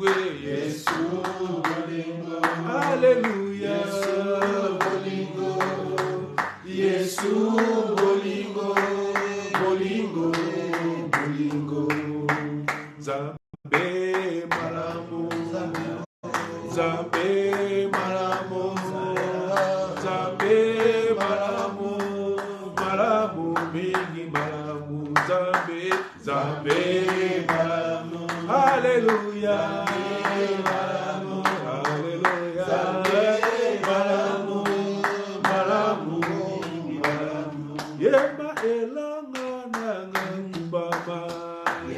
Yesu bolingo, Alléluia, bolingo, Yesu bolingo, bolingo, bolingo, Nzambe malamu, Nzambe malamu, Nzambe malamu, malamu mingi malamu, Nzambe, Nzambe malamu, Alléluia, malamu, Alléluia, malamu, malamu mingi malamu, yema elanga nanga kubaba,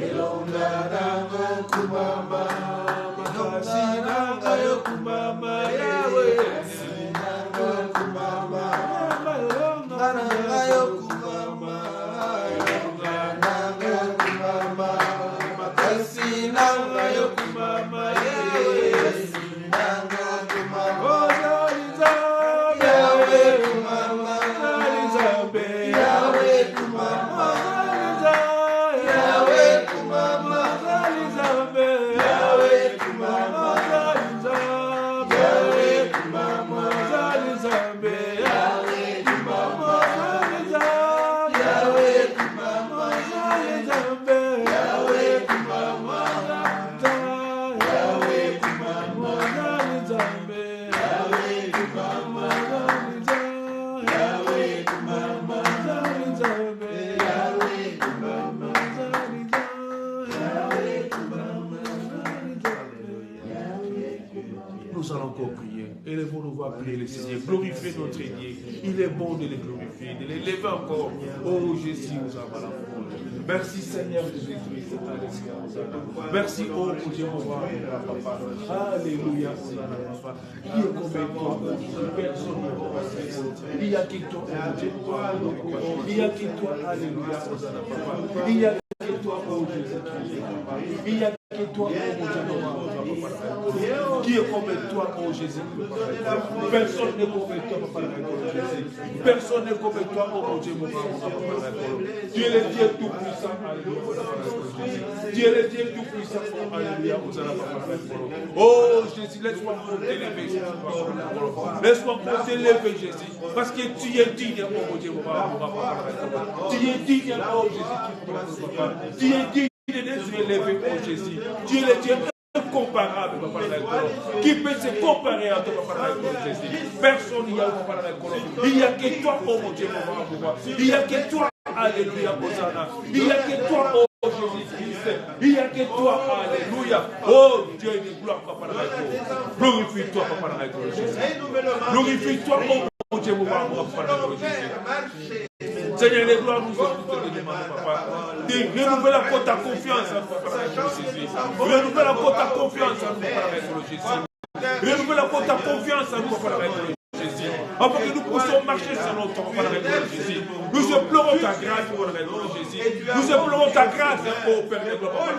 elonga nanga kubaba, makasi nanga yo kubaba, Yahweh, nanga kubaba, nanga yo kubaba, nanga kubaba, makasi nanga yo kubaba, Yahweh, nanga kubaba, Yahweh kubaba, Yahweh kubaba, Yahweh kubaba, Yahweh kubaba, Yahweh kubaba, Yahweh kubaba, Yahweh kubaba, Yahweh kubaba, Yahweh kubaba, Yahweh kubaba, Yahweh kubaba, Yahweh kubaba, nous allons encore prier. Élevons nos voix, prier le Seigneur. Glorifiez notre Dieu. Il est bon de le glorifier, de l'élever encore. Oh Jésus, nous avons la foi. Merci Seigneur Jésus-Christ. Merci, oh mon Dieu, mon roi, papa. Alléluia. Qui est comme toi, personne ne peut passer. Il y a qui toi, oh Dieu, il y a qui toi, alléluia, papa. Il y a que toi, oh Jésus. Il y a que toi, oh mon Dieu, mon roi. Qui est comme toi, oh Jésus? Personne n'est comme toi, papa. Personne n'est comme toi, oh mon Dieu, mon roi. Tu es le Dieu tout-puissant, alléluia. Tu es le Dieu tout-puissant, alléluia. Oh Jésus, laisse-moi t'élever, Jésus. Laisse-moi t'élever, Jésus. Parce que tu es digne, oh mon Dieu, mon roi. Tu es digne, oh Jésus. Tu es digne d'être élevé, oh Jésus. Tu es le Dieu incomparable, papa. Qui peut se comparer à toi, papa, Jésus? Personne n'y a, papa. Il n'y a que toi, oh mon Dieu, mon roi. Il n'y a que toi, alléluia, Hosanna. Il n'y a que toi, oh Jésus-Christ. Il n'y a que toi, alléluia. Oh Dieu de gloire, papa. Glorifie-toi, papa, Jésus. Glorifie-toi, oh mon Dieu, mon roi, papa, Jésus. Seigneur, les gloires nous demandent, papa. Renouvelle encore ta confiance en nous, papa, Jésus. Renouvelle encore ta confiance en nous, papa, Jésus. Renouvelle encore ta confiance en nous, papa, Jésus. Afin que nous puissions marcher selon ton papa, Jésus. Nous implorons ta grâce, papa, Jésus. Nous implorons ta grâce, ô Père de gloire, papa,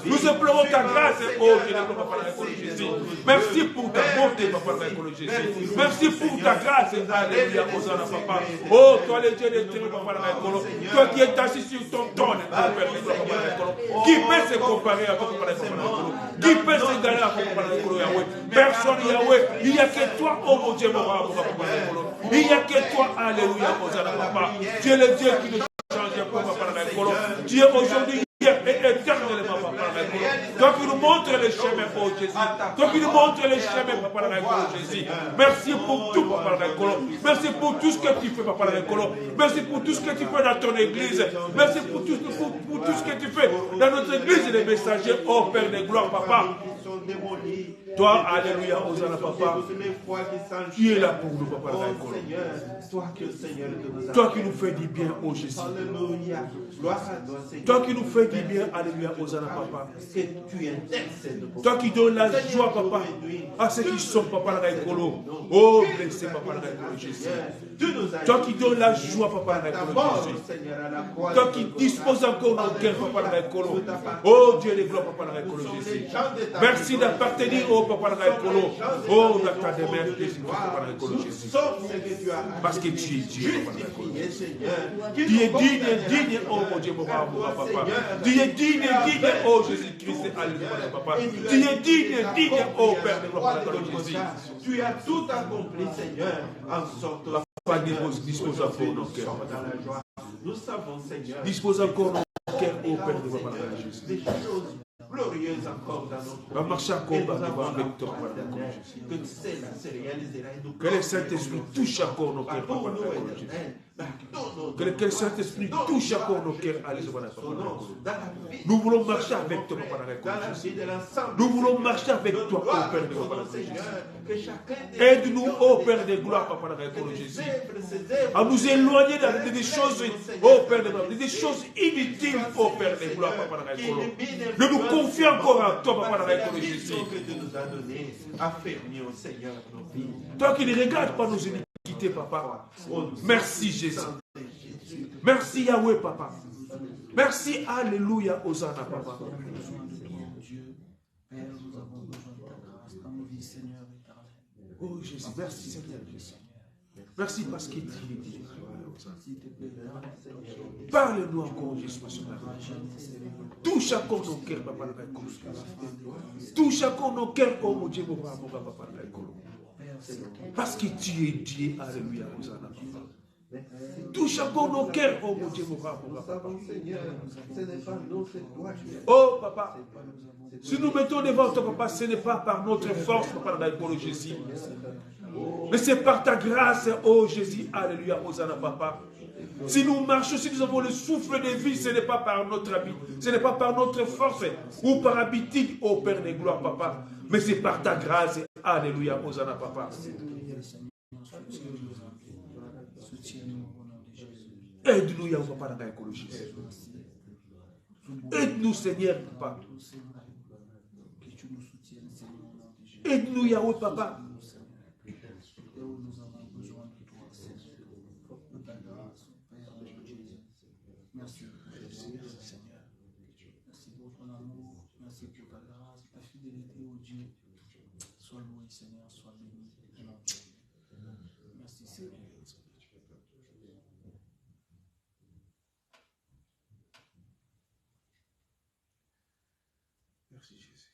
nous implorons ta grâce, ô Dieu de gloire, papa, Jésus. Merci pour ta bonté, papa, Jésus. Merci pour ta grâce, alléluia, Hosanna, papa. Oh, toi, le Dieu d'éternel, papa, toi qui es assis sur ton trône, ô Père de gloire, papa, qui peut se comparer à toi, papa, qui peut s'égaler à toi, papa, Yahweh. Personne, Yahweh. Il n'y a que toi, ô mon Dieu, mon roi, papa. Il n'y a que toi, alléluia, Hosanna, papa. Tu es le Dieu qui ne change pas, papa, tu es aujourd'hui, hier et éternellement, papa, toi qui nous montres les chemins, oh Jésus. Toi qui nous montres les chemins, papa, Jésus. Merci pour tout, papa, merci pour tout ce que tu fais, papa, merci pour tout ce que tu fais dans ton église. Merci pour tout ce que tu fais dans notre église des messagers, oh Père de gloire, papa. Toi, alléluia, Hosanna, papa, tu es là pour nous, papa, toi qui nous fais du bien, oh Jésus. Toi qui nous fais du bien, alléluia, Hosanna, papa. Toi qui donnes la joie, papa, à ceux qui sont, papa, la écolo. Oh, blessé, papa, la Jésus. Toi qui donnes la joie, papa, la Jésus. Toi qui disposes encore nos cœurs, papa, la écolo. Oh, Dieu, les gloires, papa, la Jésus. Merci d'appartenir au papa, la écolo. Oh, dans ta demeure, Jésus, papa, la Jésus. Parce que tu es Dieu, papa, la écolo. Tu es digne, oh mon Dieu, mon papa. Tu es digne, oh Jésus-Christ, alléluia, papa. Tu es digne, oh Père de gloire, Jésus. Tu as tout accompli, Seigneur, en sorte Papa, dispose encore nos cœurs. Nous savons, Seigneur, dispose encore nos cœurs, oh Père de gloire, Jésus. Des choses glorieuses encore dans notre vie. Va marcher encore devant avec toi, que cela se réalisera. Que le Saint-Esprit touche encore nos cœurs, papa, Jésus. Que le Saint-Esprit touche encore nos cœurs, alléluia, papa. Nous voulons marcher avec toi, papa, Jésus. Nous voulons marcher avec toi, oh Père de gloire, Jésus. Aide-nous, oh Père de gloire, papa, Jésus. À nous éloigner des choses, oh Père de gloire, des choses inutiles, oh Père de gloire, papa, de nous confier encore à toi, papa, Jésus. Toi qui ne regardes pas nos iniquités, papa. Merci, Jésus. Merci, Yahweh, papa. Merci, alléluia, Hosanna, papa. Oh Jésus, merci, Seigneur Jésus. Merci parce qu'il dit. Parle-nous encore, Jésus. Touche encore nos cœurs, papa. Touche encore nos cœurs, oh mon Dieu, mon papa. Parce que tu es Dieu, alléluia, Hosanna. Touche encore nos cœurs, oh mon Dieu, mon papa. Oh papa, si nous mettons devant toi, papa, ce n'est pas par notre force, papa, dans le Jésus. Mais c'est par ta grâce, oh Jésus, alléluia, Hosanna, papa. Si nous marchons, si nous avons le souffle de vie, ce n'est pas par notre habit, ce n'est pas par notre force ou par habitude, ô Père de gloire, papa. Mais c'est par ta grâce, alléluia, Hosanna, papa. Aide-nous, Yahweh, papa, dans l'écologie. Aide-nous, Seigneur, papa. Aide-nous, Yahweh, papa. Merci, Seigneur. Merci pour ton amour. Merci pour ta grâce, ta fidélité, au Dieu. Sois loué, Seigneur, sois béni. Merci, Seigneur. Merci, Jésus.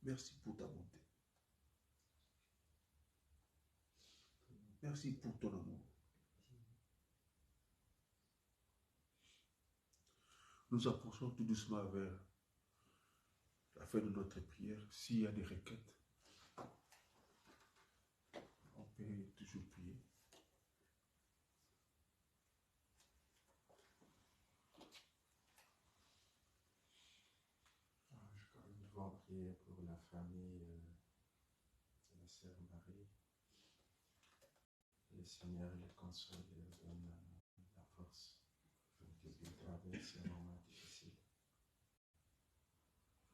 Merci pour ta bonté. Merci pour ton amour. Nous approchons tout doucement vers la fin de notre prière. S'il y a des requêtes, on peut toujours prier. Je devons prier pour la famille la sœur Marie. Et Seigneur, les console et leur donne la force de traverser un moment difficile.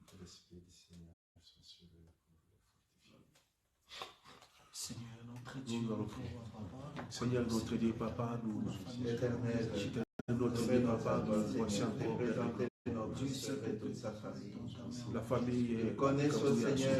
Que l'Esprit du Seigneur soit sur eux pour les fortifier. Seigneur, notre Dieu, Seigneur, notre Dieu, Papa, nous, Éternel, notre Dieu, Papa, nous voici encore présenter notre sœur et toute sa famille. la famille Ils connaissent au Seigneur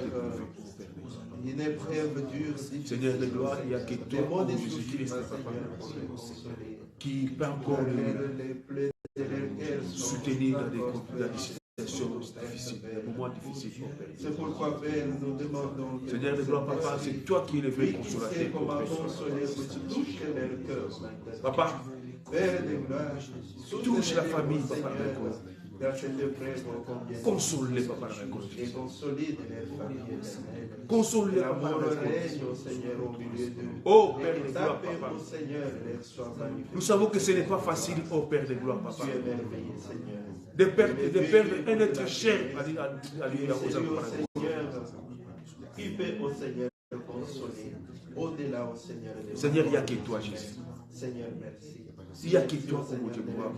une épreuve dure, difficile. Seigneur de gloire, il n'y a que Les toi, mots oh des Jésus-Christ, Seigneur, Papa, pour les consoler. qui peut encore Les plaies de leur cœur sont soutenir dans encore des situations difficiles, des moments difficiles, oh Père. C'est pourquoi, Père, nous demandons que Seigneur de gloire, Papa, c'est toi qui es le vrai oui, tu sais consolateur, comment oh Père. consoler, que tu touches leur cœur maintenant. Papa, Père de gloire, touche la famille, Papa, Seigneur, dans cette épreuve, ô combien console-les, Papa, et consolide leur famille éternelle. console-les, Papa, L'amour règne au Seigneur au milieu d'eux. oh Père Et de que gloire, ta paix, Papa. ô Seigneur, leur soit manifestée. Nous savons que ce n'est pas facile, oh Père de gloire, Papa, Tu es merveilleux, Seigneur. de perdre un être cher à lui, C'est aux lui, ô Papa. Seigneur, qui peut, au Seigneur, consoler. Au-delà, au Seigneur. Seigneur, il n'y a que toi, Jésus. Seigneur, merci. Il n'y a que toi, oh mon Dieu, gloire.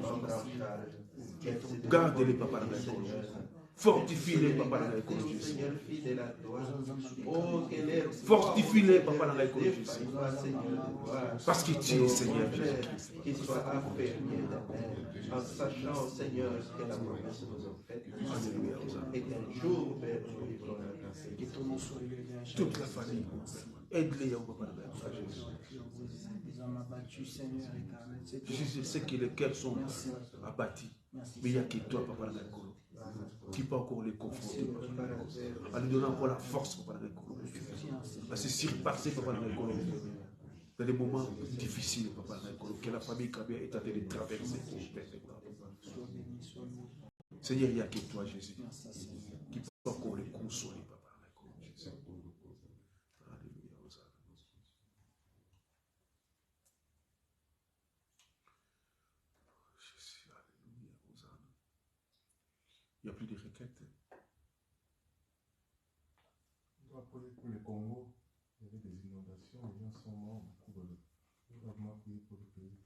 Garde-les, Papa, dans la Seigneur. fortifie-les, Papa, dans la Jésus. Seigneur, fidèle à toi. Oh, quelle est Fortifie-les, Papa, dans la Jésus. Parce que tu es Seigneur Jésus-Christ. Qu'il soit affermi en sachant, Seigneur, que la promesse nous a faite. Et qu'un jour, Père, nous vivrons la grâce. que ton nom soit élevé à chaque Toute la famille, aide-les, oh Papa, dans la Jésus. Les hommes abattus, Seigneur éternel, c'est toi. Je sais que les cœurs sont abattus, Merci, mais il n'y a que toi, Papa, dans la qui peut encore les conforter, en lui donnant encore la force, Papa, dans la à se surpasser, Papa, dans les moments difficiles, Papa, que la famille Kabia est en train de traverser. Seigneur, il n'y a que toi, Jésus, qui peut encore les consoler, Papa. Il n'y a plus de requêtes. On doit prier pour le Congo. Il y avait des inondations, les gens sont morts, beaucoup de. On doit vraiment prier pour le pays.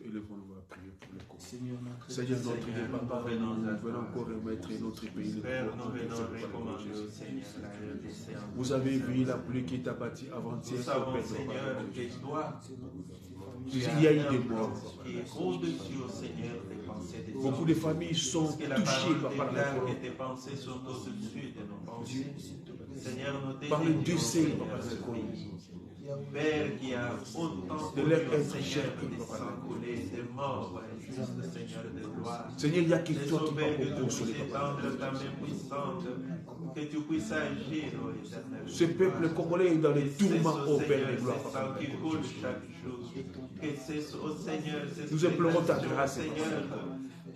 Élevons-nous à prier pour le Congo. Seigneur, notre Seigneur, notre Dieu, Papa, nous venons encore remettre notre pays. Père, nous venons recommander au Seigneur la RDC. Vous avez vu la pluie qui est abattue avant-hier. Nous savons, Seigneur, que toi, Il y a eu des morts. qui est au-dessus, au Seigneur, des pensées des Beaucoup de familles sont Parce que la touchées parole par la déclare parole. que tes pensées sont au-dessus de nos pensées. Seigneur, nous Par le délivrons, décès, Seigneur, Papa, ce de pays. Père, qui a autant de leur connu, être Seigneur, cher, de Papa. sang coulé, de morts injustes, Seigneur, de gloire. Seigneur, il n'y a que Les toi qui sauveurs, que peux tu consoler, puisses Papa. étendre ta main puissante, que tu puisses agir, ô Éternel. Ce peuple congolais est dans les tourments, Cesse, ô ô Père Seigneur, de gloire, ce Papa. sang qui coule chaque jour. Que cesse, ô Seigneur, cette Nous implorons ta prédation, grâce, Seigneur,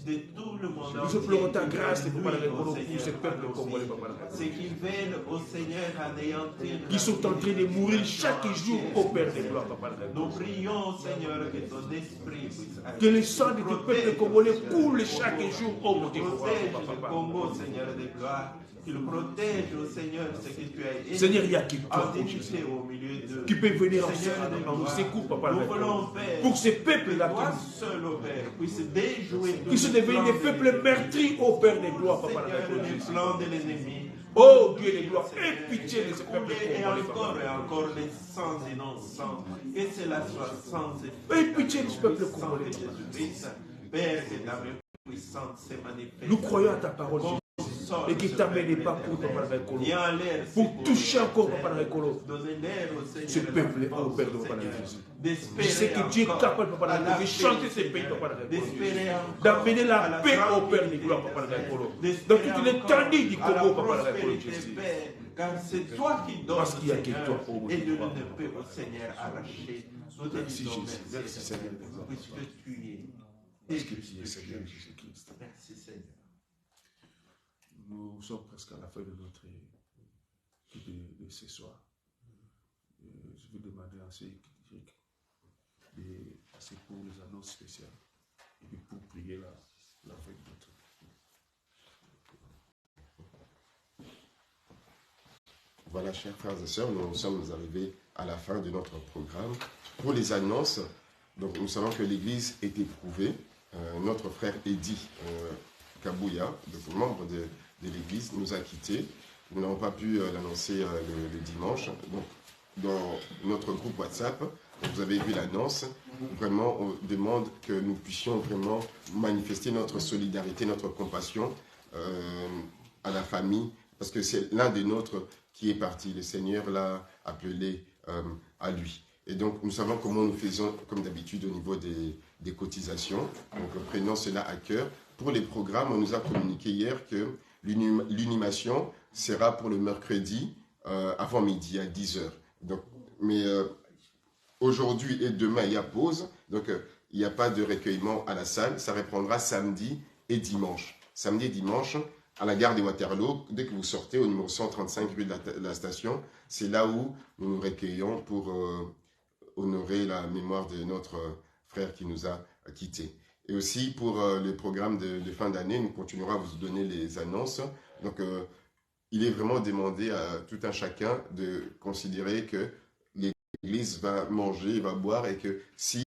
de tout le monde Nous entier implorons ta qui grâce, veut Papa, nuire, ô pour Seigneur, ce peuple à nos congolais, vies. Papa. Ceux qui veulent, ô Seigneur, anéantir Qui sont en train de mourir chaque jour, ô Père de gloire, Papa. Nous prions, Seigneur, que ton esprit puisse agir. Que le sang du peuple congolais coule Seigneur, chaque jour, ô mon Dieu, protège le Papa. Congo, Seigneur de gloire. Qu'il protège, ô Seigneur, ce que tu as Seigneur, il n'y a que toi, ô Jésus, endurci au milieu de qui peut venir Seigneur de en gloire. secours, Papa. Nous voulons, Père, Pour ces peuples-là toi seul, ô Père, puisse déjouer qui sont devenus des peuples meurtris, ô Père de gloire, Papa. Seigneur, les plans de l'ennemi. Oh Dieu de gloire, aie pitié de ce peuple Et congolais, encore et Papa. encore les sangs innocents. Que cela soit sans Aie pitié de ce peuple sang congolais, de Papa. Jésus-Christ. Père, que ta main puissante se manifeste. Nous croyons à ta parole, Jésus, Console et que ce ta main n'est peuple pas pour éternel. Papa Récolo. Viens en l'air, Pour Seigneur. toucher encore Papa Récolo. Donnez-leur au Seigneur Ce peuple, la oh force, Père de Papa Seigneur, Jésus. d'espérer Je sais que Dieu est encore capable, Papa à la Récolo, de paix, chanter ce pays, Seigneur, Papa Récolo. d'espérer encore D'amener à la paix au Père de tranquillité, gloire, Papa Seigneur, Récolo. Dans d'espérer toute l'étendue du encore à la Congo, Papa Récolo, prospérité, Jésus. Père, car c'est toi qui donnes, Parce qu'il y a que Seigneur, toi, oh mon et Dieu, nul Papa. ne peut, au Seigneur, arracher. Nous te Merci, disons Jésus. Merci, Seigneur. puisque tu es. Parce que tu es Seigneur Jésus-Christ. Merci, Seigneur. Nous sommes presque à la fin de notre de ce soir. Je vais demander à ceux de passer pour les annonces spéciales et puis pour prier la fin de notre. voilà, chers frères et sœurs, nous sommes arrivés à la fin de notre programme. Pour les annonces, donc nous savons que l'Église est éprouvée. Notre frère Eddy Kabouya, donc membre de l'Église, nous a quittés. Nous n'avons pas pu l'annoncer le dimanche. Donc, dans notre groupe WhatsApp, vous avez vu l'annonce. Vraiment, on demande que nous puissions vraiment manifester notre solidarité, notre compassion à la famille, parce que c'est l'un des nôtres qui est parti. Le Seigneur l'a appelé à lui. Et donc, nous savons comment nous faisons, comme d'habitude, au niveau des cotisations. Donc, prenons cela à cœur. Pour les programmes, on nous a communiqué hier que l'inhumation sera pour le mercredi avant midi, à 10h. Donc, mais aujourd'hui et demain, il y a pause. Donc, il n'y a pas de recueillement à la salle. Ça reprendra samedi et dimanche. Samedi et dimanche, à la gare de Waterloo, dès que vous sortez au numéro 135 rue de la station, c'est là où nous nous recueillons pour honorer la mémoire de notre frère qui nous a quittés. Et aussi pour le programme de fin d'année, nous continuerons à vous donner les annonces. Donc, il est vraiment demandé à tout un chacun de considérer que l'Église va manger, va boire, et que si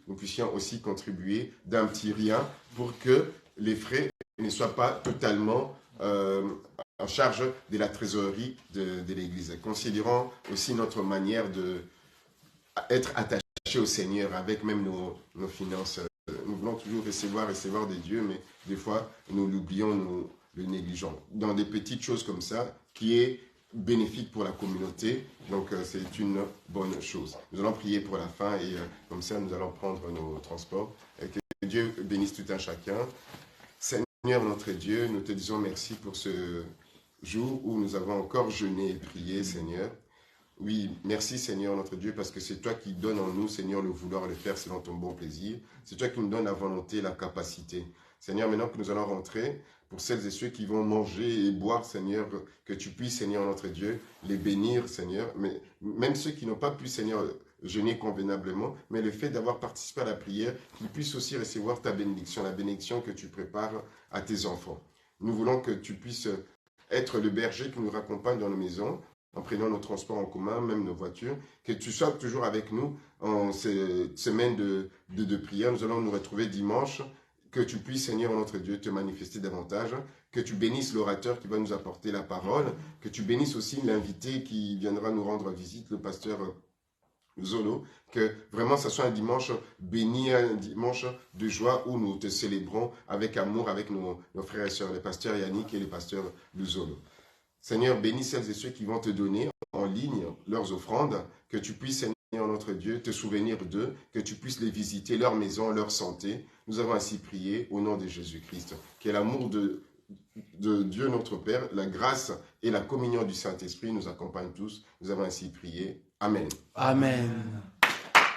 nous puissions aussi contribuer d'un petit rien pour que les frais ne soient pas totalement en charge de la trésorerie de l'Église. Considérons aussi notre manière d'être attachés au Seigneur avec même nos finances. Nous voulons toujours recevoir de Dieu, mais des fois, nous l'oublions, nous le négligeons. Dans des petites choses comme ça, qui est bénéfique pour la communauté, donc c'est une bonne chose. Nous allons prier pour la fin et comme ça, nous allons prendre nos transports. Et que Dieu bénisse tout un chacun. Seigneur notre Dieu, nous te disons merci pour ce jour où nous avons encore jeûné et prié, Seigneur. Oui, merci Seigneur notre Dieu, parce que c'est toi qui donnes en nous, Seigneur, le vouloir le faire selon ton bon plaisir. C'est toi qui nous donnes la volonté, la capacité. Seigneur, maintenant que nous allons rentrer, pour celles et ceux qui vont manger et boire, Seigneur, que tu puisses, Seigneur notre Dieu, les bénir, Seigneur. Mais même ceux qui n'ont pas pu, Seigneur, jeûner convenablement, mais le fait d'avoir participé à la prière, qu'ils puissent aussi recevoir ta bénédiction, la bénédiction que tu prépares à tes enfants. Nous voulons que tu puisses être le berger qui nous raccompagne dans nos maisons, en prenant nos transports en commun, même nos voitures, que tu sois toujours avec nous en cette semaine de prière. Nous allons nous retrouver dimanche, que tu puisses, Seigneur notre Dieu, te manifester davantage, que tu bénisses l'orateur qui va nous apporter la parole, que tu bénisses aussi l'invité qui viendra nous rendre visite, le pasteur Zolo, que vraiment ça soit un dimanche béni, un dimanche de joie où nous te célébrons avec amour avec nos frères et sœurs, les pasteurs Yannick et les pasteurs Zolo. Seigneur, bénis celles et ceux qui vont te donner en ligne leurs offrandes, que tu puisses, Seigneur notre Dieu, te souvenir d'eux, que tu puisses les visiter, leur maison, leur santé. Nous avons ainsi prié au nom de Jésus-Christ. Que l'amour de Dieu notre Père, la grâce et la communion du Saint-Esprit nous accompagnent tous. Nous avons ainsi prié. Amen. Amen.